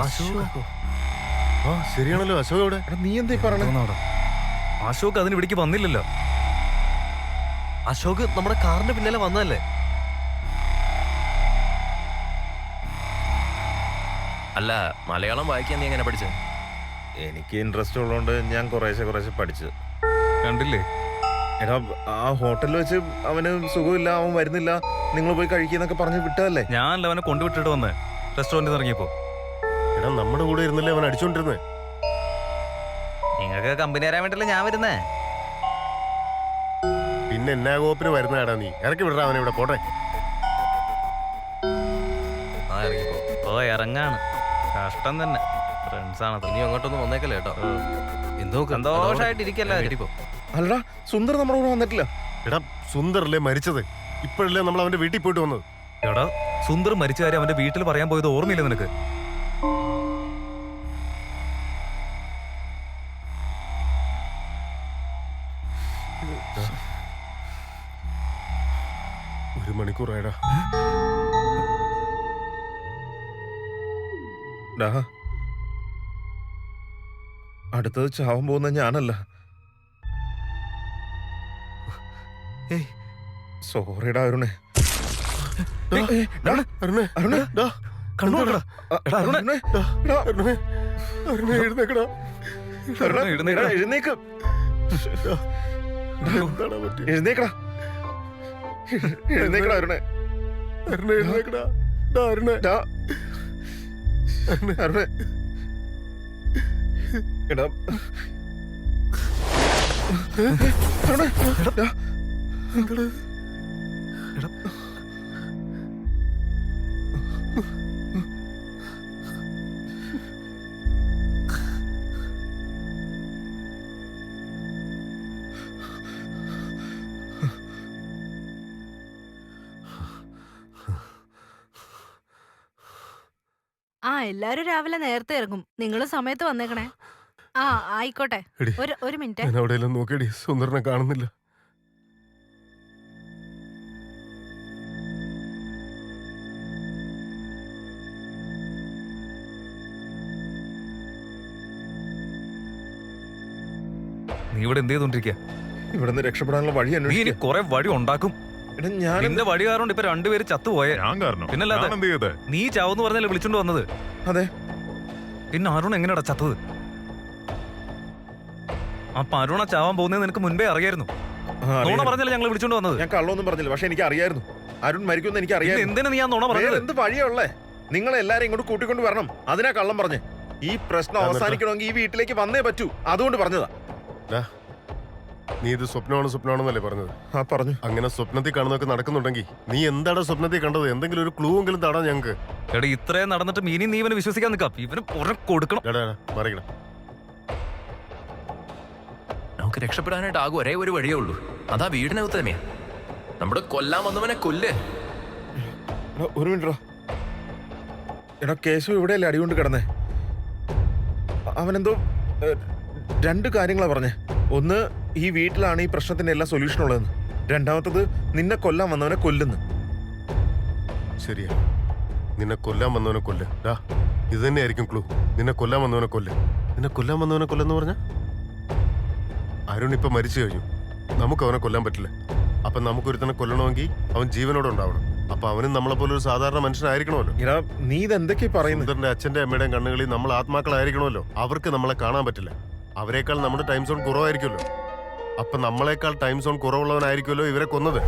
അശോക്? ആ ശരിയാണല്ലോ, അശോക് എവിടെ? എടാ, നീ എന്താ പറഞ്ഞ? അശോക് അതിന് ഇവിടേക്ക് വന്നില്ലല്ലോ. അശോക് നമ്മുടെ കാറിന്റെ പിന്നാലെ വന്നതല്ലേ? അല്ല, മലയാളം വായിക്കാൻ നീ എങ്ങനെ പഠിച്ചത്? എനിക്ക് ഇൻട്രസ്റ്റ് ഉള്ളതുകൊണ്ട് ഞാൻ കുറേശ്ശെ പഠിച്ചത്. കണ്ടില്ലേ? എടാ, ആ ഹോട്ടലിൽ വെച്ച് അവന് സുഖമില്ല, അവൻ വരുന്നില്ല, നിങ്ങൾ പോയി കഴിക്കുന്നൊക്കെ പറഞ്ഞ് വിട്ടതല്ലേ? ഞാനല്ല അവനെ കൊണ്ടുവിട്ടിട്ട് വന്ന് റെസ്റ്റോറന്റിൽ ഇറങ്ങിയപ്പോ. എടാ, നമ്മുടെ കൂടെ ഇരുന്നല്ലേ അവൻ അടിച്ചോണ്ടിരുന്നേ. നിങ്ങൾക്ക് കമ്പനി തരാൻ വേണ്ടിയല്ലേ ഞാൻ വരുന്നേ. പിന്നെ എന്നാ കോപ്പിന് വരുന്നതാടാ നീ? ഇറക്കി വിടറാ അവനെ. ഇവിടെ പോട്ടെ. ആ ഇറങ്ങിപ്പോ. ഓ, ഇറങ്ങാണ്. കഷ്ടം തന്നെ. ഫ്രണ്ട്സ് ആണ്. ഇനി അങ്ങോട്ടൊന്നും വന്നേക്കല്ലേ കേട്ടോ. എന്തോ സന്തോഷായിട്ടിരിക്കല്ലോ. അല്ലടാ, സുന്ദർ നമ്മുടെ കൂടെ വന്നിട്ടില്ല. എടാ, സുന്ദറല്ലേ മരിച്ചത്? ഇപ്പോഴല്ലേ നമ്മൾ അവന്റെ വീട്ടിൽ പോയിട്ട് വന്നത്. എടാ, സുന്ദർ മരിച്ച കാര്യം അവന്റെ വീട്ടിൽ പറയാൻ പോയത് ഓർമ്മയില്ല നിനക്ക്? ഒരു മണിക്കൂറായടാ. അടുത്തത് ചാവാൻ പോകുന്ന ഞാനല്ല. സോറിടാ അരുണേ. എഴുന്നേക്കടാ. അരുണ, എഴുന്നേക്കടാ. എടാ, എഴുന്നേക്ക്. എന്താടാ പറ്റിയത്? എഴുന്നേക്കടാ. എഴുന്നേക്കടാ അരുണേ. അരുണേ, എഴുന്നേക്കടാ. ഡാ, അരുണേ. ഡാ. അരുണേ. എടാ. അരുണേ. ഡാ. എന്താടാ? ആ എല്ലാരും രാവിലെ നേരത്തെ ഇറങ്ങും. നിങ്ങൾ സമയത്ത് വന്നേക്കണേ. ആ ആയിക്കോട്ടെ. എടി, ഒരു മിനിറ്റ്. ഞാൻ അവിടെയെല്ലാം നോക്കിയടി, സുന്ദരനെ കാണുന്നില്ല. നീ ഇവിടെ എന്ത് ചെയ്തോണ്ടിരിക്കുക? ഇവിടുന്ന് രക്ഷപ്പെടാനുള്ള വഴി നീ ഇനി അന്വേഷിക്കുക. കുറെ വഴി ഉണ്ടാക്കും. എടാ ഞാൻ നിന്റെ വഴി കാരണം ഇപ്പൊ രണ്ടുപേര് ചത്തുപോയെ. ഞാൻ കാരണം പിന്നല്ലാതെ. ഞാൻ എന്ത് ചെയ്തേ? നീ ചാവെന്ന് പറഞ്ഞല്ലേ വിളിച്ചോണ്ട് വന്നത്? അതെ. പിന്നെ അരുൺ എങ്ങനെയാടാ ചത്തത്? അപ്പൊ അരുണ ചാവാൻ പോകുന്നത് നിനക്ക് മുൻപേ അറിയായിരുന്നു. നുണ പറഞ്ഞല്ലേ ഞങ്ങൾ വിളിച്ചോണ്ട് വന്നത്? ഞാൻ കള്ളൊന്നും പറഞ്ഞില്ല, പക്ഷെ എനിക്ക് അറിയായിരുന്നു അരുൺ മരിക്കുമെന്ന് എനിക്ക് പിന്നെ അറിയായിരുന്നു. എന്തിനാ നീ ആ നുണ പറഞ്ഞത്? എന്ത് വഴിയുള്ളേ? നിങ്ങളെ എല്ലാരും ഇങ്ങോട്ട് കൂട്ടിക്കൊണ്ട് വരണം. അതിനാ കള്ളം പറഞ്ഞേ. ഈ പ്രശ്നം അവസാനിക്കണമെങ്കിൽ ഈ വീട്ടിലേക്ക് വന്നേ പറ്റൂ. അതുകൊണ്ട് പറഞ്ഞതാ. ഡാ, നീ ഇത് സ്വപ്നമാണെന്നല്ലേ പറഞ്ഞത്? ആ പറഞ്ഞു. അങ്ങനെ സ്വപ്നത്തിൽ കാണുന്നതൊക്കെ നടക്കുന്നുണ്ടെങ്കിൽ നീ എന്താണ് സ്വപ്നത്തിൽ കണ്ടത്? എന്തെങ്കിലും ഒരു ക്ലൂ എങ്കിലും തടാ ഞങ്ങക്ക്. എടാ ഇത്രയും നടന്നിട്ട് ഇനി നീ ഇവനെ വിശ്വസിക്കാൻ നിൽക്കാം. ഇവന് പുറം കൊടുക്കണം. മറിയണം. നമുക്ക് രക്ഷപ്പെടാനായിട്ട് ആകെ ഒരേ ഒരു വഴിയേ ഉള്ളൂ. അതാ വീടിനകത്ത് തന്നെയാ. നമ്മുടെ കൊല്ലാൻ വന്നവനെ കൊല്ലേ. എടാ, ഒരു മിനിറ്റ്. എടാ കേശു ഇവിടെയല്ലേ അടികൊണ്ട് കിടന്നേ? അവനെന്തോ രണ്ട് കാര്യങ്ങളാ പറഞ്ഞേ. ഒന്ന്, ഈ വീട്ടിലാണ് ഈ പ്രശ്നത്തിന്റെ എല്ലാ സൊല്യൂഷൻ ഉള്ളതെന്ന്. രണ്ടാമത്തത്, നിന്നെ കൊല്ലാൻ വന്നവനെ കൊല്ലുന്നു. ശരിയാ, നിന്നെ കൊല്ലാൻ വന്നവനെ കൊല്ല്. ഡാ, ഇത് തന്നെയായിരിക്കും ക്ലൂ. നിന്നെ കൊല്ലാൻ വന്നവനെ കൊല്ല്. നിന്നെ കൊല്ലാൻ വന്നവനെ കൊല്ലെന്ന് പറഞ്ഞ അരുൺ ഇപ്പൊ മരിച്ചു കഴിഞ്ഞു. നമുക്ക് അവനെ കൊല്ലാൻ പറ്റില്ല. അപ്പൊ നമുക്കൊരുത്തനെ കൊല്ലണമെങ്കിൽ അവൻ ജീവനോടെ ഉണ്ടാവണം. അപ്പൊ അവനും നമ്മളെ പോലെ ഒരു സാധാരണ മനുഷ്യനായിരിക്കണമല്ലോ. എടാ നീ ഇതെന്തൊക്കെയാ പറയുന്നത്? സുന്ദറിന്റെ അച്ഛന്റെ അമ്മയുടെയും കണ്ണുകളിൽ നമ്മൾ ആത്മാക്കളായിരിക്കണമല്ലോ. അവർക്ക് നമ്മളെ കാണാൻ പറ്റില്ല. അവരെക്കാൾ നമ്മുടെ ടൈം സോൺ കുറവായിരിക്കുമല്ലോ. അപ്പൊ നമ്മളെക്കാൾ ടൈം സോൺ കുറവുള്ളവനായിരിക്കുമല്ലോ ഇവരെ കൊന്നത്.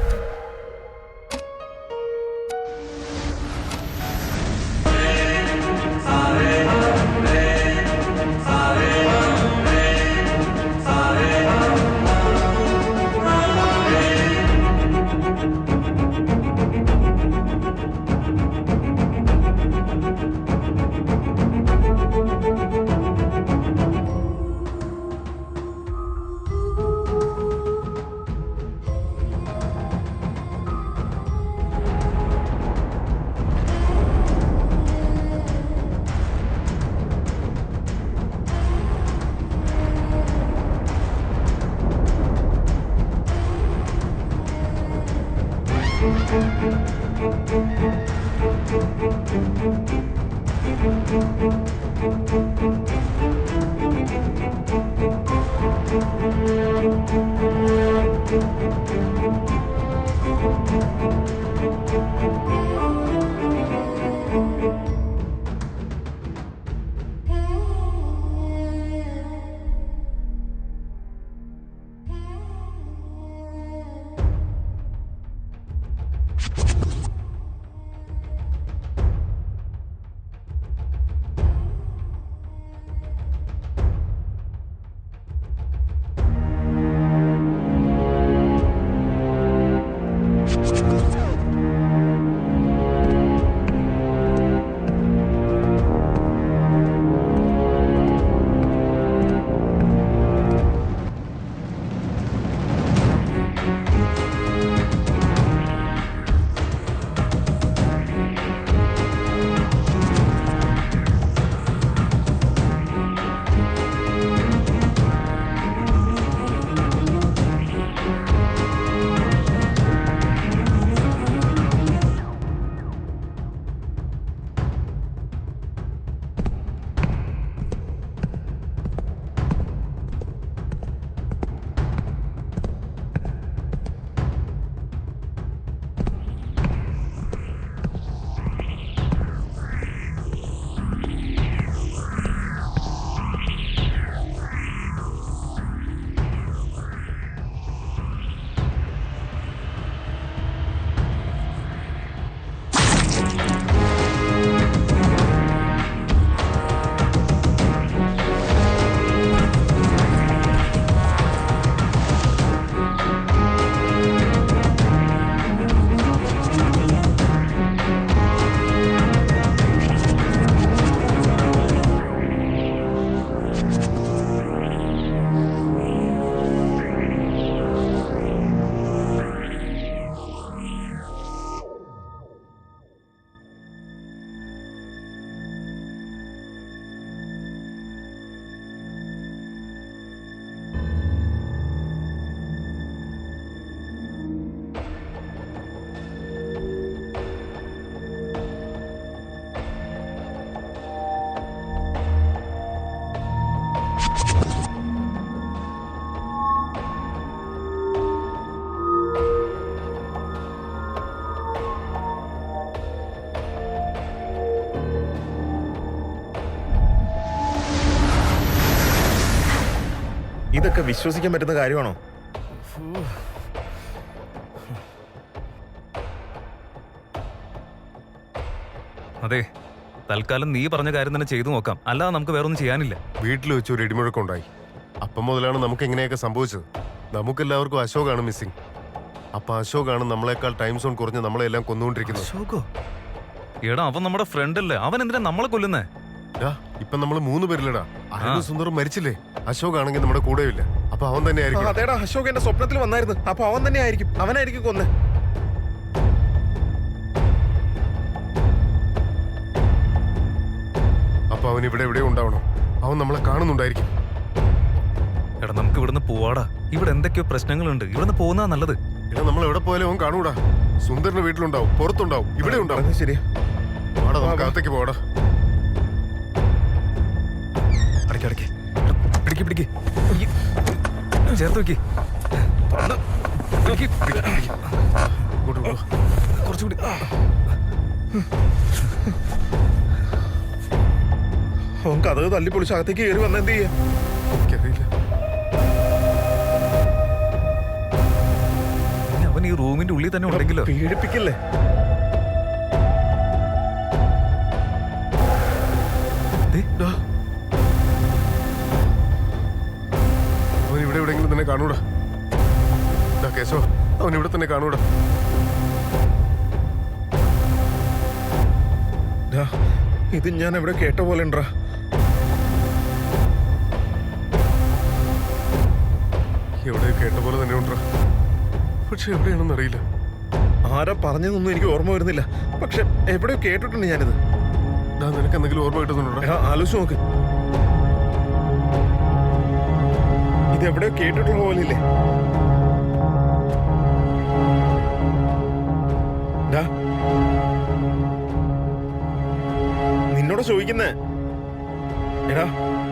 ഇതൊക്കെ വിശ്വസിക്കാൻ പറ്റുന്ന കാര്യമാണോ? അതെ, തൽക്കാലം നീ പറഞ്ഞ കാര്യം തന്നെ ചെയ്തു നോക്കാം, അല്ലാതെ നമുക്ക് വേറൊന്നും ചെയ്യാനില്ല. വീട്ടിൽ വെച്ച് ഒരു ഇടിമുഴക്കമുണ്ടായി. അപ്പം മുതലാണ് നമുക്ക് ഇങ്ങനെയൊക്കെ സംഭവിച്ചത്. നമുക്കെല്ലാവർക്കും അശോകാണ് മിസ്സിംഗ്. അപ്പൊ അശോകാണ് നമ്മളെക്കാൾ ടൈം സോൺ കുറഞ്ഞ് നമ്മളെല്ലാം കൊന്നുകൊണ്ടിരിക്കുന്നത്. അശോകോ? എടാ, അവൻ നമ്മുടെ ഫ്രണ്ട് അല്ലേ, അവൻ എന്തിനാ നമ്മളെ കൊല്ലുന്നേ? ഇപ്പൊ നമ്മള് 3 പേരിലടാ. അരുണും സുന്ദറും മരിച്ചില്ലേ? അശോക് ആണെങ്കിൽ നമ്മുടെ കൂടെയില്ല. അപ്പൊ അവൻ തന്നെ ആയിരിക്കും. അതേടാ, അശോക് എന്റെ സ്വപ്നത്തിൽ വന്നായിരുന്നു. അപ്പൊ അവൻ തന്നെ ആയിരിക്കും, അവനായിരിക്കും കൊന്നേ. അപ്പൊ അവൻ ഇവിടെ എവിടെയോ ഉണ്ടാവണം. അവൻ നമ്മളെ കാണുന്നുണ്ടായിരിക്കും. എടാ, നമുക്ക് ഇവിടുന്ന് പോവാടാ. ഇവിടെ എന്തൊക്കെയോ പ്രശ്നങ്ങളുണ്ട്, ഇവിടുന്ന് പോകുന്നതാ നല്ലത്. എടാ, നമ്മൾ എവിടെ പോയാലും അവൻ കാണൂടാ. സുന്ദറിന്റെ വീട്ടിലുണ്ടാവും, പുറത്തുണ്ടാവും, ഇവിടെ ഉണ്ടാവും. ശരിയാ, വാടാ, നമുക്ക് അകത്തേക്ക് പോടാ. അടയ്ക്ക്, പിടിക്ക് ചേർത്ത് വെക്ക്. കുറച്ചുകൂടി. അവൻ കഥ തല്ലി പൊളിച്ച് അകത്തേക്ക് കയറി വന്ന എന്ത് ചെയ്യാ? എനിക്കറിയില്ല. അവൻ ഈ റൂമിന്റെ ഉള്ളിൽ തന്നെ ഉണ്ടെങ്കിലോ? പീഡിപ്പിക്കില്ലേ? അവൻ ഇവിടെ എവിടെയെങ്കിലും തന്നെ കാണൂടാ. കേശവ, അവൻ ഇവിടെ തന്നെ കാണൂടാ. ഇത് ഞാൻ എവിടെ കേട്ട പോലെ ഉണ്ടാ. എവിടെ കേട്ട പോലെ തന്നെ ഉണ്ടാ. പക്ഷെ എവിടെയാണെന്ന് അറിയില്ല. ആരാ പറഞ്ഞതൊന്നും എനിക്ക് ഓർമ്മ വരുന്നില്ല. പക്ഷെ എവിടെയോ കേട്ടിട്ടുണ്ട് ഞാനിത്. നിനക്ക് എന്തെങ്കിലും ഓർമ്മ കിട്ടുന്നുണ്ടോ? ആലോചിച്ച് നോക്ക്. ഇത് എവിടെയോ കേട്ടിട്ടുള്ള പോലെ ഇല്ലേ? നിന്നോട് ചോദിക്കുന്നേ. എടാ,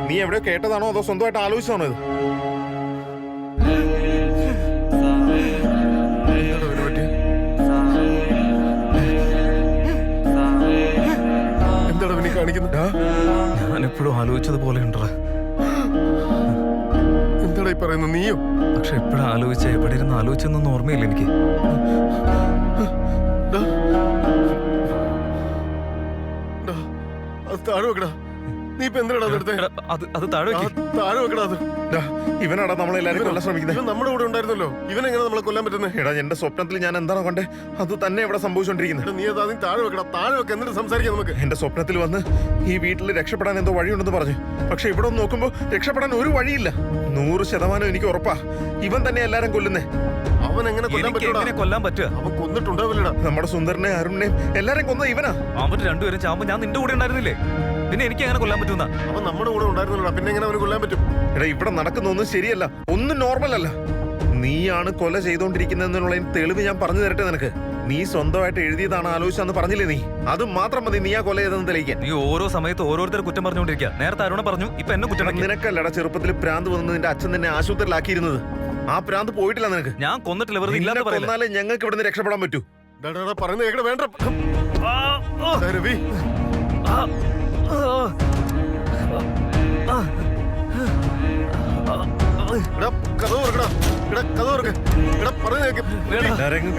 നീ എവിടെയോ കേട്ടതാണോ അതോ സ്വന്തമായിട്ട് ആലോചിച്ചതാണോ ഇത്? എന്താണ് പിന്നെ കാണിക്കുന്നത്? ഞാനെപ്പോഴും ആലോചിച്ചതുപോലെ ഉണ്ടോ? എന്താടാ ഈ പറയുന്നത്? നീയോ? പക്ഷെ എപ്പോഴും ആലോചിച്ച എവിടെ ഇരുന്ന് ആലോചിച്ചൊന്നും ഓർമ്മയില്ല എനിക്ക്. അത് താഴെ വെക്കടാ. നീ ഇപ്പൊ എന്തിനാ അത് താഴെ താഴെ വെക്കടാ. അത് ഇവനാടാ നമ്മളെല്ലാരും കൊല്ലാൻ ശ്രമിക്കുന്നത്. ഇവൻ നമ്മുടെ കൂടെ ഉണ്ടായിരുന്നല്ലോ. ഇവൻ എങ്ങനെ നമ്മളെ കൊല്ലാൻ പറ്റുന്നത്? എടാ, എന്റെ സ്വപ്നത്തിൽ ഞാൻ എന്താണോ കണ്ടേ അത് തന്നെ ഇവിടെ സംഭവിച്ചോണ്ടിരിക്കുന്നത്. നീ അത് താഴെ വെക്കടാ. താഴെ വെക്ക, എന്നിട്ട് സംസാരിക്കാം നമുക്ക്. എന്റെ സ്വപ്നത്തിൽ വന്ന് ഈ വീട്ടിൽ രക്ഷപ്പെടാൻ എന്തോ വഴിയുണ്ടെന്ന് പറഞ്ഞു. പക്ഷെ ഇവിടെ ഒന്ന് നോക്കുമ്പോ രക്ഷപ്പെടാൻ ഒരു വഴിയില്ല. 100% എനിക്ക് ഉറപ്പാ ഇവൻ തന്നെ എല്ലാരും കൊല്ലുന്നേ. അവൻ എങ്ങനെ കൊല്ലാൻ പറ്റുക? അവൻ കൊന്നിട്ടുണ്ടാവില്ലടാ. നമ്മുടെ സുന്ദരനെ അരുണിനെയും എല്ലാരും കൊന്ന ഇവനാ. അവൻ രണ്ടുപേരും ചാവുമ്പോ ഞാൻ നിന്റെ കൂടെ ഉണ്ടായിരുന്നില്ലേ? പിന്നെ എനിക്ക് എങ്ങനെ കൊല്ലാൻ പറ്റുന്ന? അവൻ നമ്മുടെ കൂടെ ഉണ്ടായിരുന്നല്ലോ, പിന്നെ എങ്ങനെ അവന് കൊല്ലാൻ പറ്റും? എടാ, ഇവിടെ നടക്കുന്നൊന്നും ശരിയല്ല, ഒന്നും നോർമൽ അല്ല. നീയാണ് കൊല ചെയ്തോണ്ടിരിക്കുന്നതിനുള്ള തെളിവ് ഞാൻ പറഞ്ഞു തരട്ടെ നിനക്ക്. നീ സ്വന്തമായിട്ട് എഴുതിയതാണ് ആലോചിച്ചെന്ന് പറഞ്ഞില്ലേ നീ? അത് മാത്രം മതി നീ ആ കൊല ചെയ്തെന്ന് തെളിയിക്കാൻ. നീ ഓരോ സമയത്ത് ഓരോരുത്തർ കുറ്റം പറഞ്ഞുകൊണ്ടിരിക്കുക. നേരത്തെ അരുണ പറഞ്ഞു, ഇപ്പൊ എന്നെ കുറ്റം. നിനക്കല്ലടാ ചെറുപ്പത്തിൽ പ്രാന്ത് വന്നത് നിന്റെ അച്ഛൻ തന്നെ ആശുപത്രിയിലാക്കിയിരുന്നത്. ആ പ്രാന്ത് പോയിട്ടില്ല നിനക്ക്. ഞാൻ കൊന്നിട്ടില്ല, വെറുതെ ഇല്ലാന്ന് പറയില്ല. കൊന്നാലേ ഞങ്ങൾക്ക് ഇവിടെ നിന്ന് രക്ഷപ്പെടാൻ പറ്റൂ. പറയുന്നത് വേണ്ട രവി.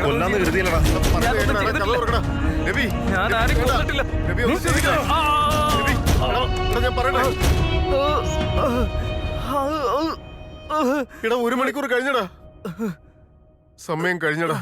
കൊല്ലാന്ന് കരുതിയില്ലടാ. ഞാൻ ആരും കൊന്നിട്ടില്ല. ഞാൻ പറയണേ. എടാ, 1 മണിക്കൂർ കഴിഞ്ഞടാ. സമയം കഴിഞ്ഞടാ.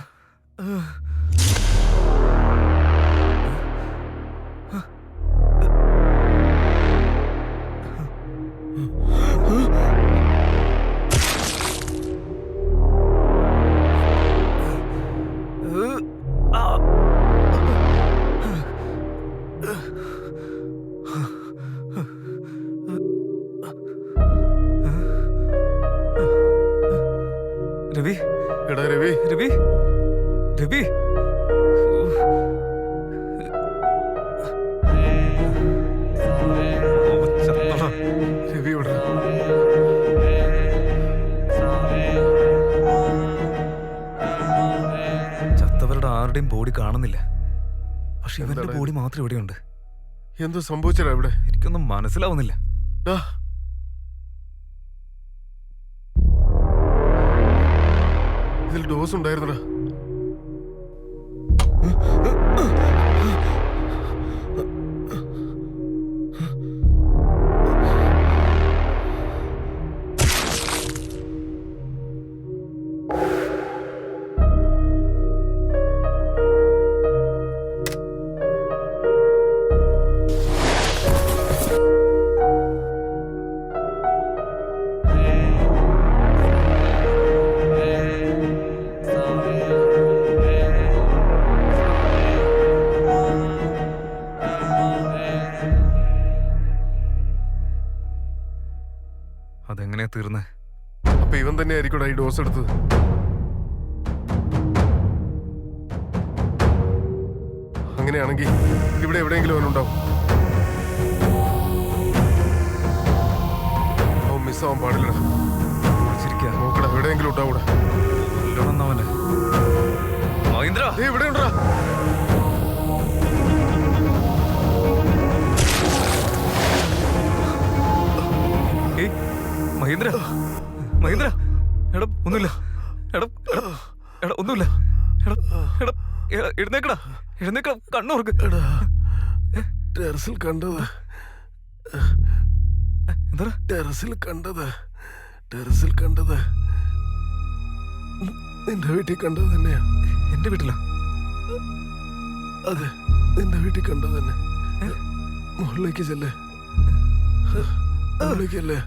രവി, എടാ രവി, രവി, രവി. രവി ഇവിടെ. ചത്തവരുടെ ആരുടെയും ബോഡി കാണുന്നില്ല. പക്ഷെ ഇവന്റെ ബോഡി മാത്രം ഇവിടെയുണ്ട്. എന്തോ സംഭവിച്ചടാ ഇവിടെ? എനിക്കൊന്നും മനസ്സിലാവുന്നില്ല. ഇതിൽ ഡോസ് ഉണ്ടായിരുന്നടാ. അതെങ്ങനെയാ തീർന്നേ? അപ്പൊ ഇവൻ തന്നെ ആയിരിക്കും ഈ ഡോസ് എടുത്തത്. അങ്ങനെയാണെങ്കിൽ ഇവിടെ എവിടെയെങ്കിലും അവനുണ്ടാവും. അവൻ മിസ്സാവാൻ പാടില്ലടാ. നോക്കടാ, എവിടെയെങ്കിലും ഉണ്ടാവൂടാ. മഹീന്ദ്ര, ഇവിടെ ഉണ്ടാ. മഹീന്ദ്ര, മഹീന്ദ്ര, എടാ ഒന്നുമില്ല, എടാ എടാ ഒന്നുമില്ല, എടാ എടാ എഴുന്നേക്കടാ, എഴുന്നേക്കടാ, കണ്ണോർക്ക്. ടെറസിൽ കണ്ടത്, എന്താ ടെറസിൽ കണ്ടത്, ടെറസിൽ കണ്ടത് നിന്റെ വീട്ടിൽ കണ്ടത് തന്നെയാ. എന്റെ വീട്ടിലാ? അതെ, നിന്റെ വീട്ടിൽ കണ്ടത് തന്നെ. മുകളിലേക്ക് ചെല്ലേ, മുകളിലേക്കല്ലേ.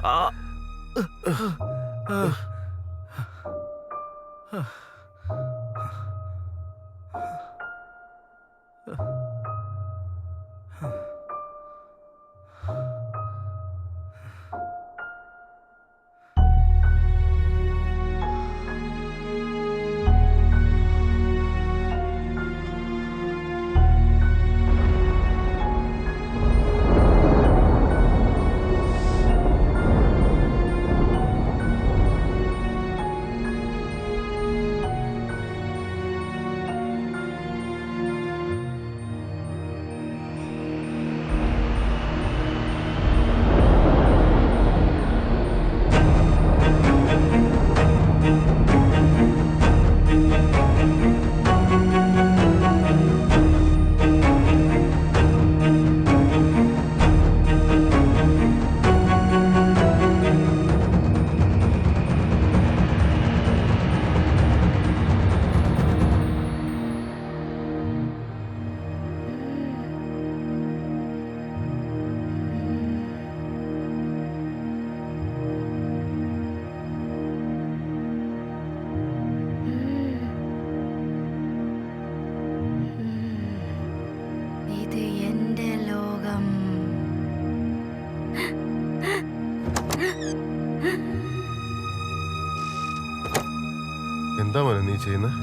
എന്താ മോനെ നീ ചെയ്യുന്നത്?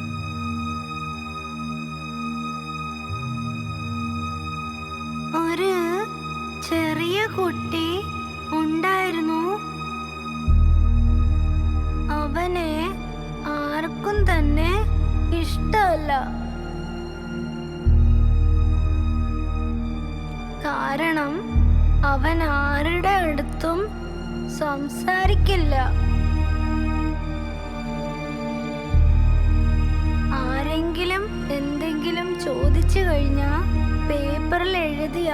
ഒരു ചെറിയ കുട്ടി ഉണ്ടായിരുന്നു. അവനെ ആർക്കും തന്നെ ഇഷ്ടമല്ല. കാരണം അവൻ ആരുടെ അടുത്തും സംസാരിക്കില്ല. ആരെങ്കിലും എന്തെങ്കിലും ചോദിച്ചു കഴിഞ്ഞാ പേപ്പറിൽ എഴുതിയ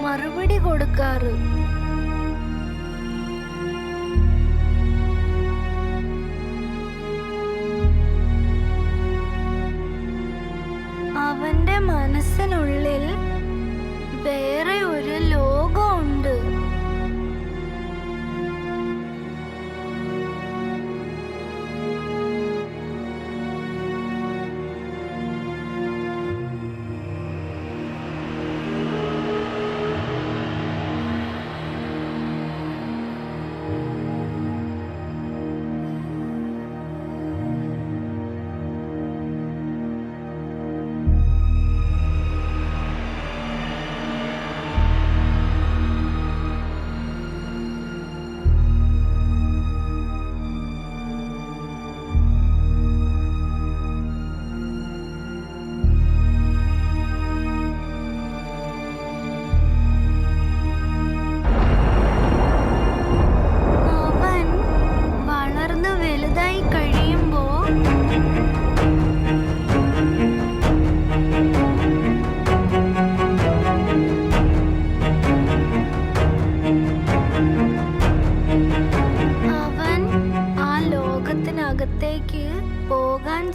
മറുപടി കൊടുക്കാറ്. അവന്റെ മനസ്സിനുള്ളിൽ വേറെ ഒരു ലോകമുണ്ട്.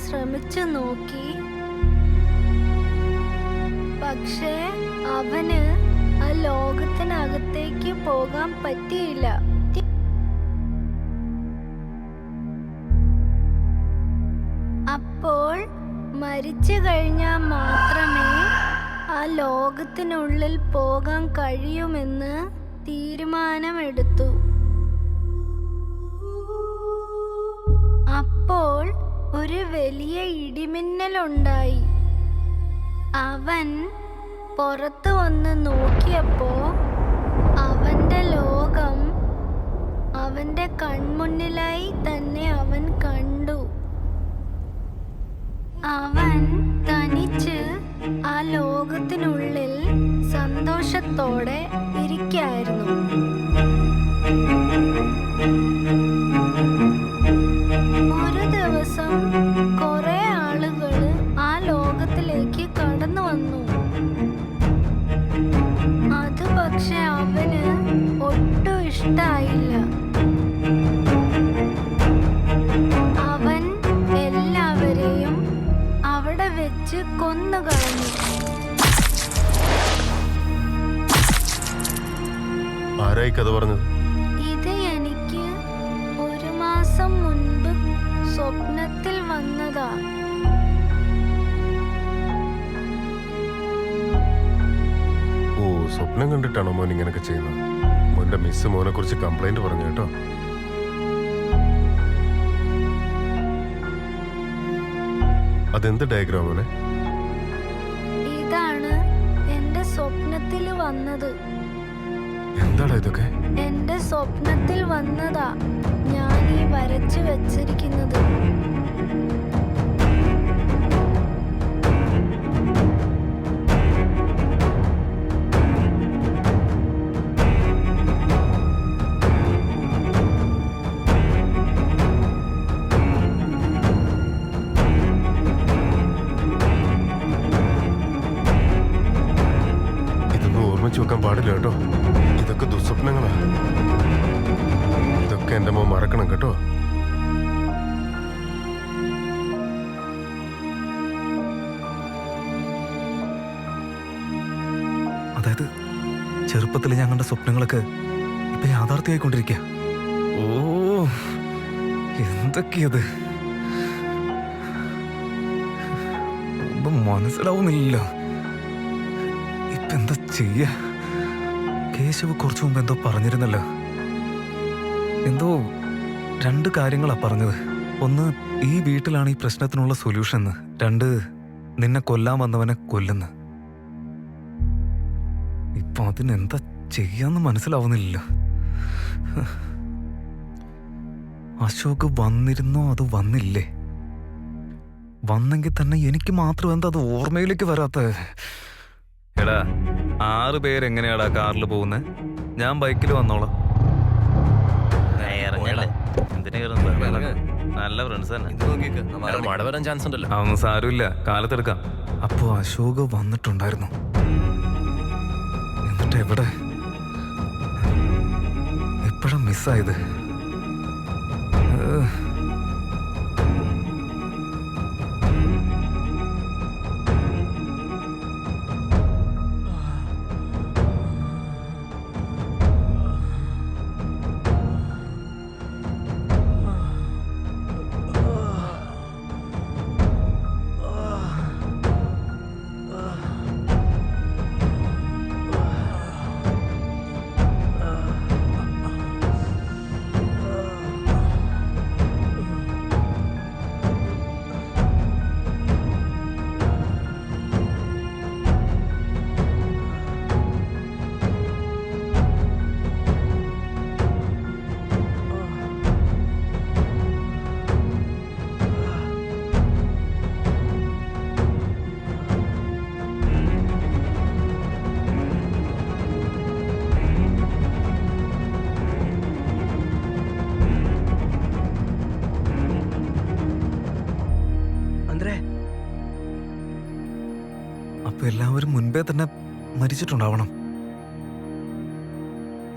ശ്രമിച്ചു നോക്കി. പക്ഷേ അവന് ആ ലോകത്തിനകത്തേക്ക് പോകാൻ പറ്റിയില്ല. അപ്പോൾ മരിച്ചു കഴിഞ്ഞാൽ മാത്രമേ ആ ലോകത്തിനുള്ളിൽ പോകാൻ കഴിയുമെന്ന് തീരുമാനമെടുത്തു. അപ്പോൾ ഒരു വലിയ ഇടിമിന്നലുണ്ടായി. അവൻ പുറത്തു വന്ന് നോക്കിയപ്പോ അവന്റെ ലോകം അവന്റെ കൺമുന്നിലായി തന്നെ അവൻ കണ്ടു. അവൻ തനിച്ച് ആ ലോകത്തിനുള്ളിൽ സന്തോഷത്തോടെ ഇരിക്കായിരുന്നു. ഒരു ദിവസം കുറെ ആളുകൾ ആ ലോകത്തിലേക്ക് കടന്നു വന്നു. അത് പക്ഷെ അവന് ഒട്ടും ഇഷ്ടായില്ല. അവൻ എല്ലാവരെയും അവിടെ വെച്ച് കൊന്നുകളഞ്ഞു. ആരായി കഥ പറഞ്ഞത്? ഇത് എനിക്ക് 1 മാസം മുൻപ് സ്വപ്നത്തിൽ വന്നതാ. ഓ, സ്വപ്നം കണ്ടിട്ടാണോ മോൻ ഇങ്ങനൊക്കെ ചെയ്യുന്നത്? മോന്റെ മിസ് മോനെ കുറിച്ച് കംപ്ലൈന്റ് പറഞ്ഞു കേട്ടോ. അതെന്ത് ഡയഗ്രാം മോനെ? ഇതാണ് എന്റെ സ്വപ്നത്തിൽ വന്നത്. എന്താടാ ഇതൊക്കെ? എന്റെ സ്വപ്നത്തിൽ വന്നതാ ഞാൻ ഈ വരച്ചു വെച്ചിരിക്കുന്നത്. ഇതൊന്നും ഓർമ്മിച്ച് വെക്കാൻ പാടില്ല കേട്ടോ. ഇതൊക്കെ ദുസ്വപ്നങ്ങളാ. ഇതൊക്കെ എന്റെ മോൻ മറക്കണം കേട്ടോ. അതായത് ചെറുപ്പത്തിൽ ഞാൻ കണ്ട സ്വപ്നങ്ങളൊക്കെ ഇപ്പൊ യാഥാർത്ഥ്യമായിക്കൊണ്ടിരിക്കുക. ഓ, എന്തൊക്കെയത് ഒന്നും മനസ്സിലാവുന്നില്ല. ഇപ്പൊ എന്താ ചെയ്യ? കേശവ് കുറച്ചു മുമ്പ് എന്തോ പറഞ്ഞിരുന്നല്ലോ. എന്തോ 2 കാര്യങ്ങളാ പറഞ്ഞത്. ഒന്ന്, ഈ വീട്ടിലാണ് ഈ പ്രശ്നത്തിനുള്ള സൊല്യൂഷൻ എന്ന്. 2, നിന്നെ കൊല്ലാൻ വന്നവനെ കൊല്ലുന്നു. ഇപ്പൊ അതിനെന്താ ചെയ്യാന്ന് മനസ്സിലാവുന്നില്ലല്ലോ. അശോക് വന്നിരുന്നോ അത് വന്നില്ലേ? വന്നെങ്കിൽ തന്നെ എനിക്ക് മാത്രം എന്താ അത് ഓർമ്മയിലേക്ക് വരാത്ത? എടാ, 6 പേരെങ്ങനെയാടാ കാറിൽ പോകുന്നത്? ഞാൻ ബൈക്കിൽ വന്നോളാം. നല്ല ഫ്രണ്ട്സ് തന്നെ. മഴ വരാൻ ചാൻസ് ഉണ്ടല്ലോ. അതൊന്നും സാരമില്ല, കാലത്തെടുക്കാം. അപ്പോ അശോക് വന്നിട്ടുണ്ടായിരുന്നു. എന്നിട്ട് എപ്പോഴാ മിസ്സായത്? അപ്പൊ എല്ലാവരും മുൻപേ തന്നെ മരിച്ചിട്ടുണ്ടാവണം.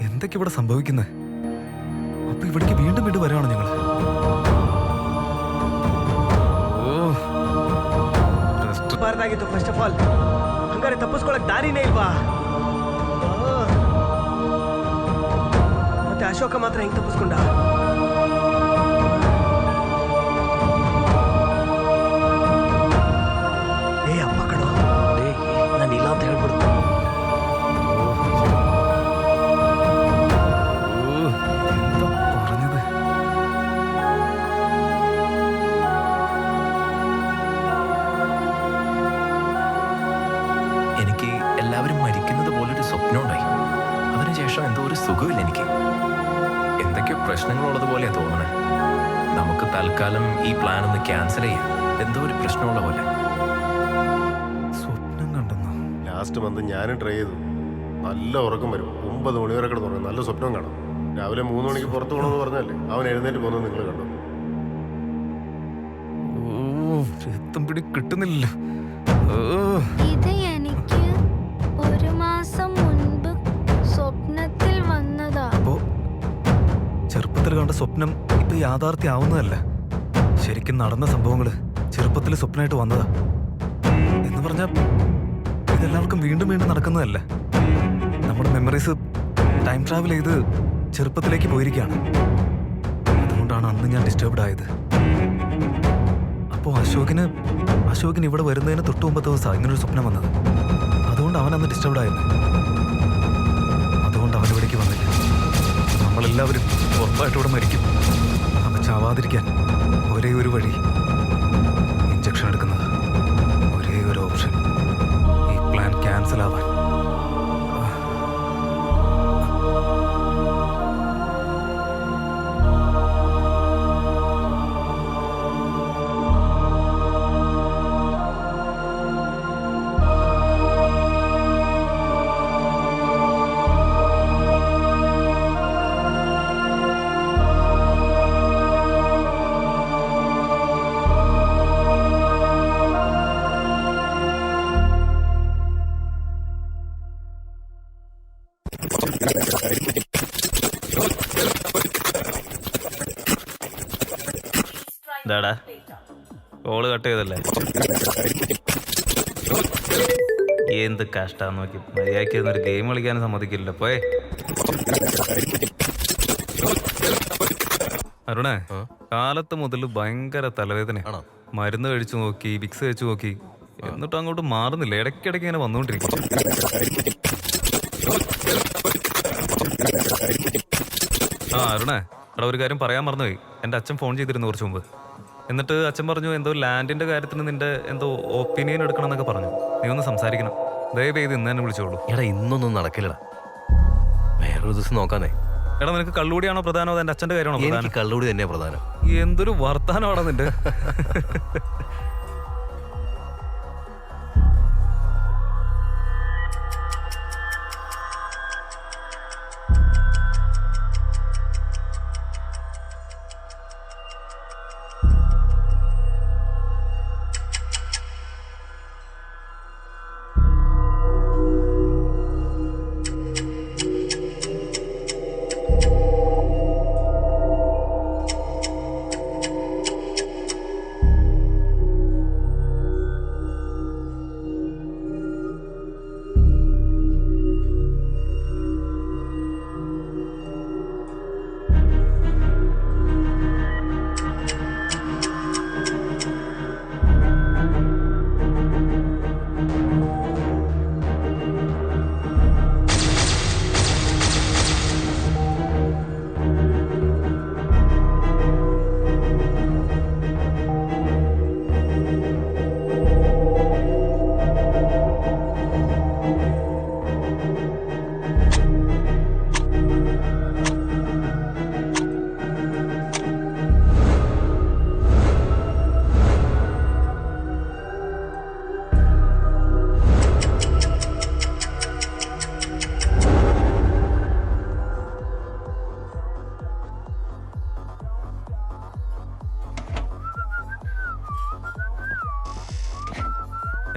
എന്തൊക്കെ ഇവിടെ സംഭവിക്കുന്നത്? അപ്പൊ ഇവിടേക്ക് വീണ്ടും വരാണോ ഞങ്ങൾ? ഓ ಮಾಡ್ಬೋದಾಗಿತ್ತು ಫಸ್ಟ್ ಆಫ್ ಆಲ್. ಹಂಗಾರೆ ತಪ್ಪಿಸ್ಕೊಳಕ್ ದಾರಿನೇ ಇಲ್ವಾ? ಮತ್ತೆ ಅಶೋಕ ಮಾತ್ರ ಹೆಂಗ್ ತಪ್ಪಿಸ್ಕೊಂಡ? ಏ ಅಪ್ಪ ಕಣೋ, ನಾನು ಇಲ್ಲ ಅಂತ ಹೇಳ್ಬಿಡು. എനിക്ക് എല്ലാവരും മരിക്കുന്നത് പോലൊരു സ്വപ്നം ഉണ്ടായി. അതിനുശേഷം എന്തോ ഒരു സുഖമില്ല എനിക്ക്. എന്തൊക്കെയോ പ്രശ്നങ്ങളുള്ളതുപോലെയാ തോന്നണേ. നമുക്ക് തൽക്കാലം ഈ പ്ലാൻ ഒന്ന് ക്യാൻസൽ ചെയ്യാം. എന്തോ ഒരു പ്രശ്നമുള്ള പോലെ. സ്വപ്നം കണ്ടെന്നോ? ലാസ്റ്റ് മന്ത് ഞാനും ട്രൈ ചെയ്തു. നല്ല ഉറക്കം വരും. 9 മണി വരെ കിടന്നു. നല്ല സ്വപ്നം കാണാം. രാവിലെ 3 മണിക്ക് പുറത്തു പോകണമെന്ന് പറഞ്ഞല്ലേ, അവൻ എഴുന്നേറ്റ് പോകുന്നത് നിങ്ങൾ കണ്ടു. രക്തം പിടി കിട്ടുന്നില്ല. ഇത് എനിക്ക് 1 മാസം മുൻപ് സ്വപ്നത്തിൽ വന്നതാ. അപ്പോ ചെറുപ്പത്തിൽ കണ്ട സ്വപ്നം ഇപ്പൊ യാഥാർത്ഥ്യമാവുന്നതല്ല. ശരിക്കും നടന്ന സംഭവങ്ങള് ചെറുപ്പത്തിൽ സ്വപ്നമായിട്ട് വന്നതാ എന്ന് പറഞ്ഞാ ഇതെല്ലാവർക്കും വീണ്ടും വീണ്ടും നടക്കുന്നതല്ല. നമ്മുടെ മെമ്മറീസ് ടൈം ട്രാവൽ ചെയ്ത് ചെറുപ്പത്തിലേക്ക് പോയിരിക്കുകയാണ്. അതുകൊണ്ടാണ് അന്ന് ഞാൻ ഡിസ്റ്റർബ്ഡ് ആയത്. അപ്പോൾ അശോകിന് ഇവിടെ വരുന്നതിന് തൊട്ട് മുമ്പത്തെ ദിവസമാണ് ഇങ്ങനൊരു സ്വപ്നം വന്നത്. അതുകൊണ്ട് അവൻ അന്ന് ഡിസ്റ്റർബ്ഡ് ആയിരുന്നു. അതുകൊണ്ട് അവൻ ഇവിടേക്ക് വന്നില്ല. നമ്മളെല്ലാവരും ഉറപ്പായിട്ട് ഇവിടെ മരിക്കും. അവൻ ചാവാതിരിക്കാൻ ഒരേ ഒരു വഴി ഇഞ്ചക്ഷൻ എടുക്കുന്നത്. ഒരേ ഒരു ഓപ്ഷൻ ഈ പ്ലാൻ ക്യാൻസൽ ആവാൻ. ഇതാടാ കോള് കട്ട് ചെയ്തല്ലേ? എന്ത് കഷ്ടാന്ന് നോക്കി. മര്യാദയ്ക്ക് ഒരു ഗെയിം കളിക്കാനും സമ്മതിക്കില്ല. പോയെ അരുണേ, കാലത്ത് മുതൽ ഭയങ്കര തലവേദനയാണോ? മരുന്ന് കഴിച്ചു നോക്കി, വിക്സ് കഴിച്ചു നോക്കി, എന്നിട്ട് അങ്ങോട്ട് മാറുന്നില്ല. ഇടയ്ക്കിടയ്ക്ക് ഇങ്ങനെ വന്നുകൊണ്ടിരിക്കും. ആ അരുണേ, അവിടെ ഒരു കാര്യം പറയാൻ മറന്നുപോയി. എൻ്റെ അച്ഛൻ ഫോൺ ചെയ്തിരുന്നു കുറച്ച് മുമ്പ്. എന്നിട്ട് അച്ഛൻ പറഞ്ഞു എന്തോ ലാൻഡിന്റെ കാര്യത്തിന് നിന്റെ എന്തോ ഒപ്പീനിയൻ എടുക്കണം എന്നൊക്കെ പറഞ്ഞു. നീ ഒന്ന് സംസാരിക്കണം. ദയവേത് ഇന്ന് തന്നെ വിളിച്ചോളൂ. എടാ ഇന്നൊന്നും നടക്കില്ലടാ, വേറൊരു ദിവസം നോക്കാന്നേ. എടാ നിനക്ക് കള്ളുകൂടിയാണോ പ്രധാനോ എന്റെ അച്ഛന്റെ കാര്യമാണോ പ്രധാനം? എനിക്ക് കള്ളുകൂടി തന്നെയാ പ്രധാനം. എന്തൊരു വർത്താനമാണോ നിന്റെ?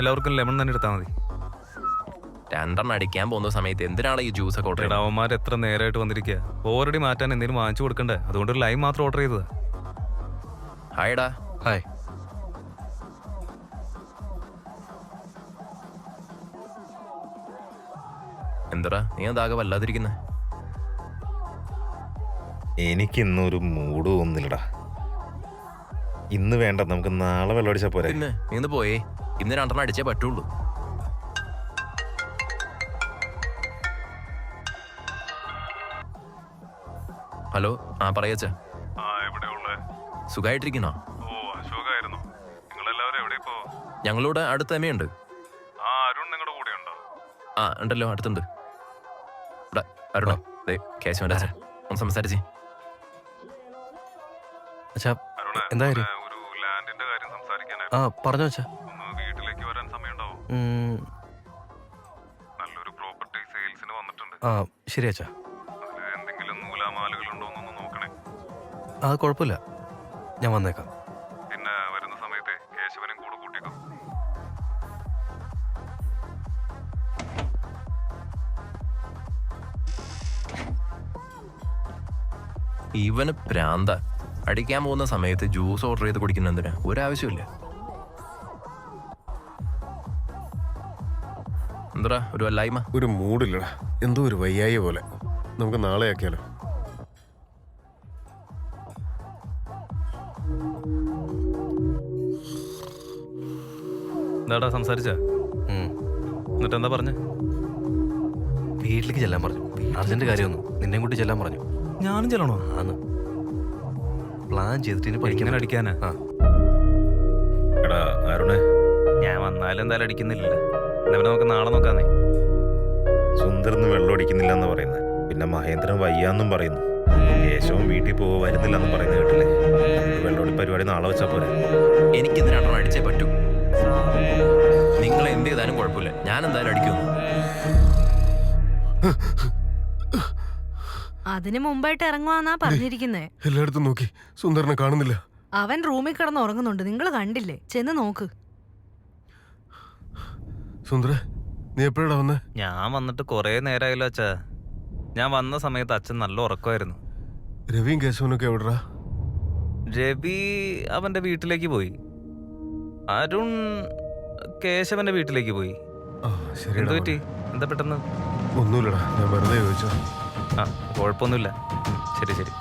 എല്ലാവർക്കും ലെമൺ തന്നെ എടുത്താൽ മതി. 2 അടിക്കാൻ പോകുന്ന സമയത്ത് എന്തിനാണ് ഈ ജ്യൂസ് ഒക്കെ ഓർഡർ ചെയ്തത്? അവന്മാർ എത്ര നേരമായിട്ട് വന്നിരിക്കുക. ഓൾറെഡി മാറ്റാൻ എന്തെങ്കിലും വാങ്ങിച്ചു കൊടുക്കണ്ടേ? അതുകൊണ്ട് ഒരു ലൈം മാത്രം ഓർഡർ ചെയ്തത്. ഹായ്ഡാ. ഹായ്. എന്തടാ നീ അതാകെ വല്ലാതിരിക്കുന്നേ? എനിക്കിന്നൊരു മൂഡ് തോന്നുന്നില്ലടാ. ഇന്ന് വേണ്ട, നമുക്ക് നാളെ വെള്ളമടിച്ചാ പോരെ. പിന്നെ നീ ഒന്ന് പോയേ, ഇന്ന് 2 അടിച്ചേ പറ്റുള്ളൂ. ഹലോ, ആ പറയച്ചാ. സുഖമായിട്ടിരിക്കണോ? ഞങ്ങളോട് അടുത്ത അമ്മയുണ്ട്. ആ ഉണ്ടല്ലോ, അടുത്തുണ്ട്. അരുണോ, കേശവന്റെ അച്ഛൻ. ഒന്ന് സംസാരിച്ചേ. അച്ഛാ എന്താ കാര്യം? ആ പറഞ്ഞോ അച്ഛാ. ആ ശരി അച്ഛാ. അത് കുഴപ്പമില്ല, ഞാൻ വന്നേക്കാം. ഇവന് പ്രാന്ത. അടിക്കാൻ പോകുന്ന സമയത്ത് ജ്യൂസ് ഓർഡർ ചെയ്ത് കുടിക്കുന്ന എന്തിനാ? ഒരാവശ്യമില്ല. എന്താ ഒരു വല്ലായ്മ? ഒരു മൂഡില്ലടാ, എന്തോ ഒരു വയ്യായ പോലെ. നമുക്ക് നാളെ ആക്കിയാലോ? എന്താടാ സംസാരിച്ച? എന്നിട്ട് എന്താ പറഞ്ഞ? വീട്ടിലേക്ക് ചെല്ലാൻ പറഞ്ഞു. അർജന്റ് കാര്യമൊന്നും നിന്നെ കൂട്ടി ചെല്ലാൻ പറഞ്ഞു. ഞാനും ചെല്ലണോ? ആന്ന് പ്ലാൻ ചെയ്തിട്ട് പഠിക്കാൻ അടിക്കാനാ? എടാ അരുണേ, ഞാൻ വന്നാലും എന്തായാലും അടിക്കുന്നില്ലല്ലോ. എന്നാ നമുക്ക് നാളെ നോക്കാന്നേ. സുന്ദർന്ന് വെള്ളം അടിക്കുന്നില്ല എന്ന് പറയുന്നത്, പിന്നെ മഹേന്ദ്രൻ വയ്യാന്നും പറയുന്നു, കേശവൻ വീട്ടിൽ വരുന്നില്ല എന്ന് പറയുന്നത് കേട്ടില്ലേ? വെള്ളോടി പരിപാടി നാളെ വെച്ചാ പോരെ. എനിക്കിന്ന് 2 അടിച്ചേ പറ്റൂ. നിങ്ങൾ എന്ത് ചെയ്താലും കുഴപ്പമില്ല, ഞാൻ എന്തായാലും അടിക്കുന്നു. അതിന് മുമ്പായിട്ട് ഇറങ്ങുവാന്നാ പറഞ്ഞിരിക്കുന്നേ. എല്ലായിടത്തും നോക്കി, സുന്ദരനെ കാണുന്നില്ല. അവൻ റൂമിൽ കിടന്ന് ഉറങ്ങുന്നുണ്ട്, നിങ്ങൾ കണ്ടില്ലേ? ചെന്ന് നോക്ക്. സുന്ദര, നീ എപ്പോഴാ വന്നേ? ഞാൻ വന്നിട്ട് കുറേ നേരമായല്ലോ അച്ഛാ. ഞാൻ വന്ന സമയത്ത് അച്ഛൻ നല്ല ഉറക്കമായിരുന്നു. രവിയും കേശവനൊക്കെ എവിടെടാ? രവി അവന്റെ വീട്ടിലേക്ക് പോയി. അരുൺ കേശവന്റെ വീട്ടിലേക്ക് പോയി. എന്ത് പറ്റി? എന്താ പെട്ടെന്ന്? ഒന്നുമില്ലടാ, ഞാൻ വെറുതെ ചോദിച്ചോ. ആ കുഴപ്പമൊന്നുമില്ല. ശരി ശരി.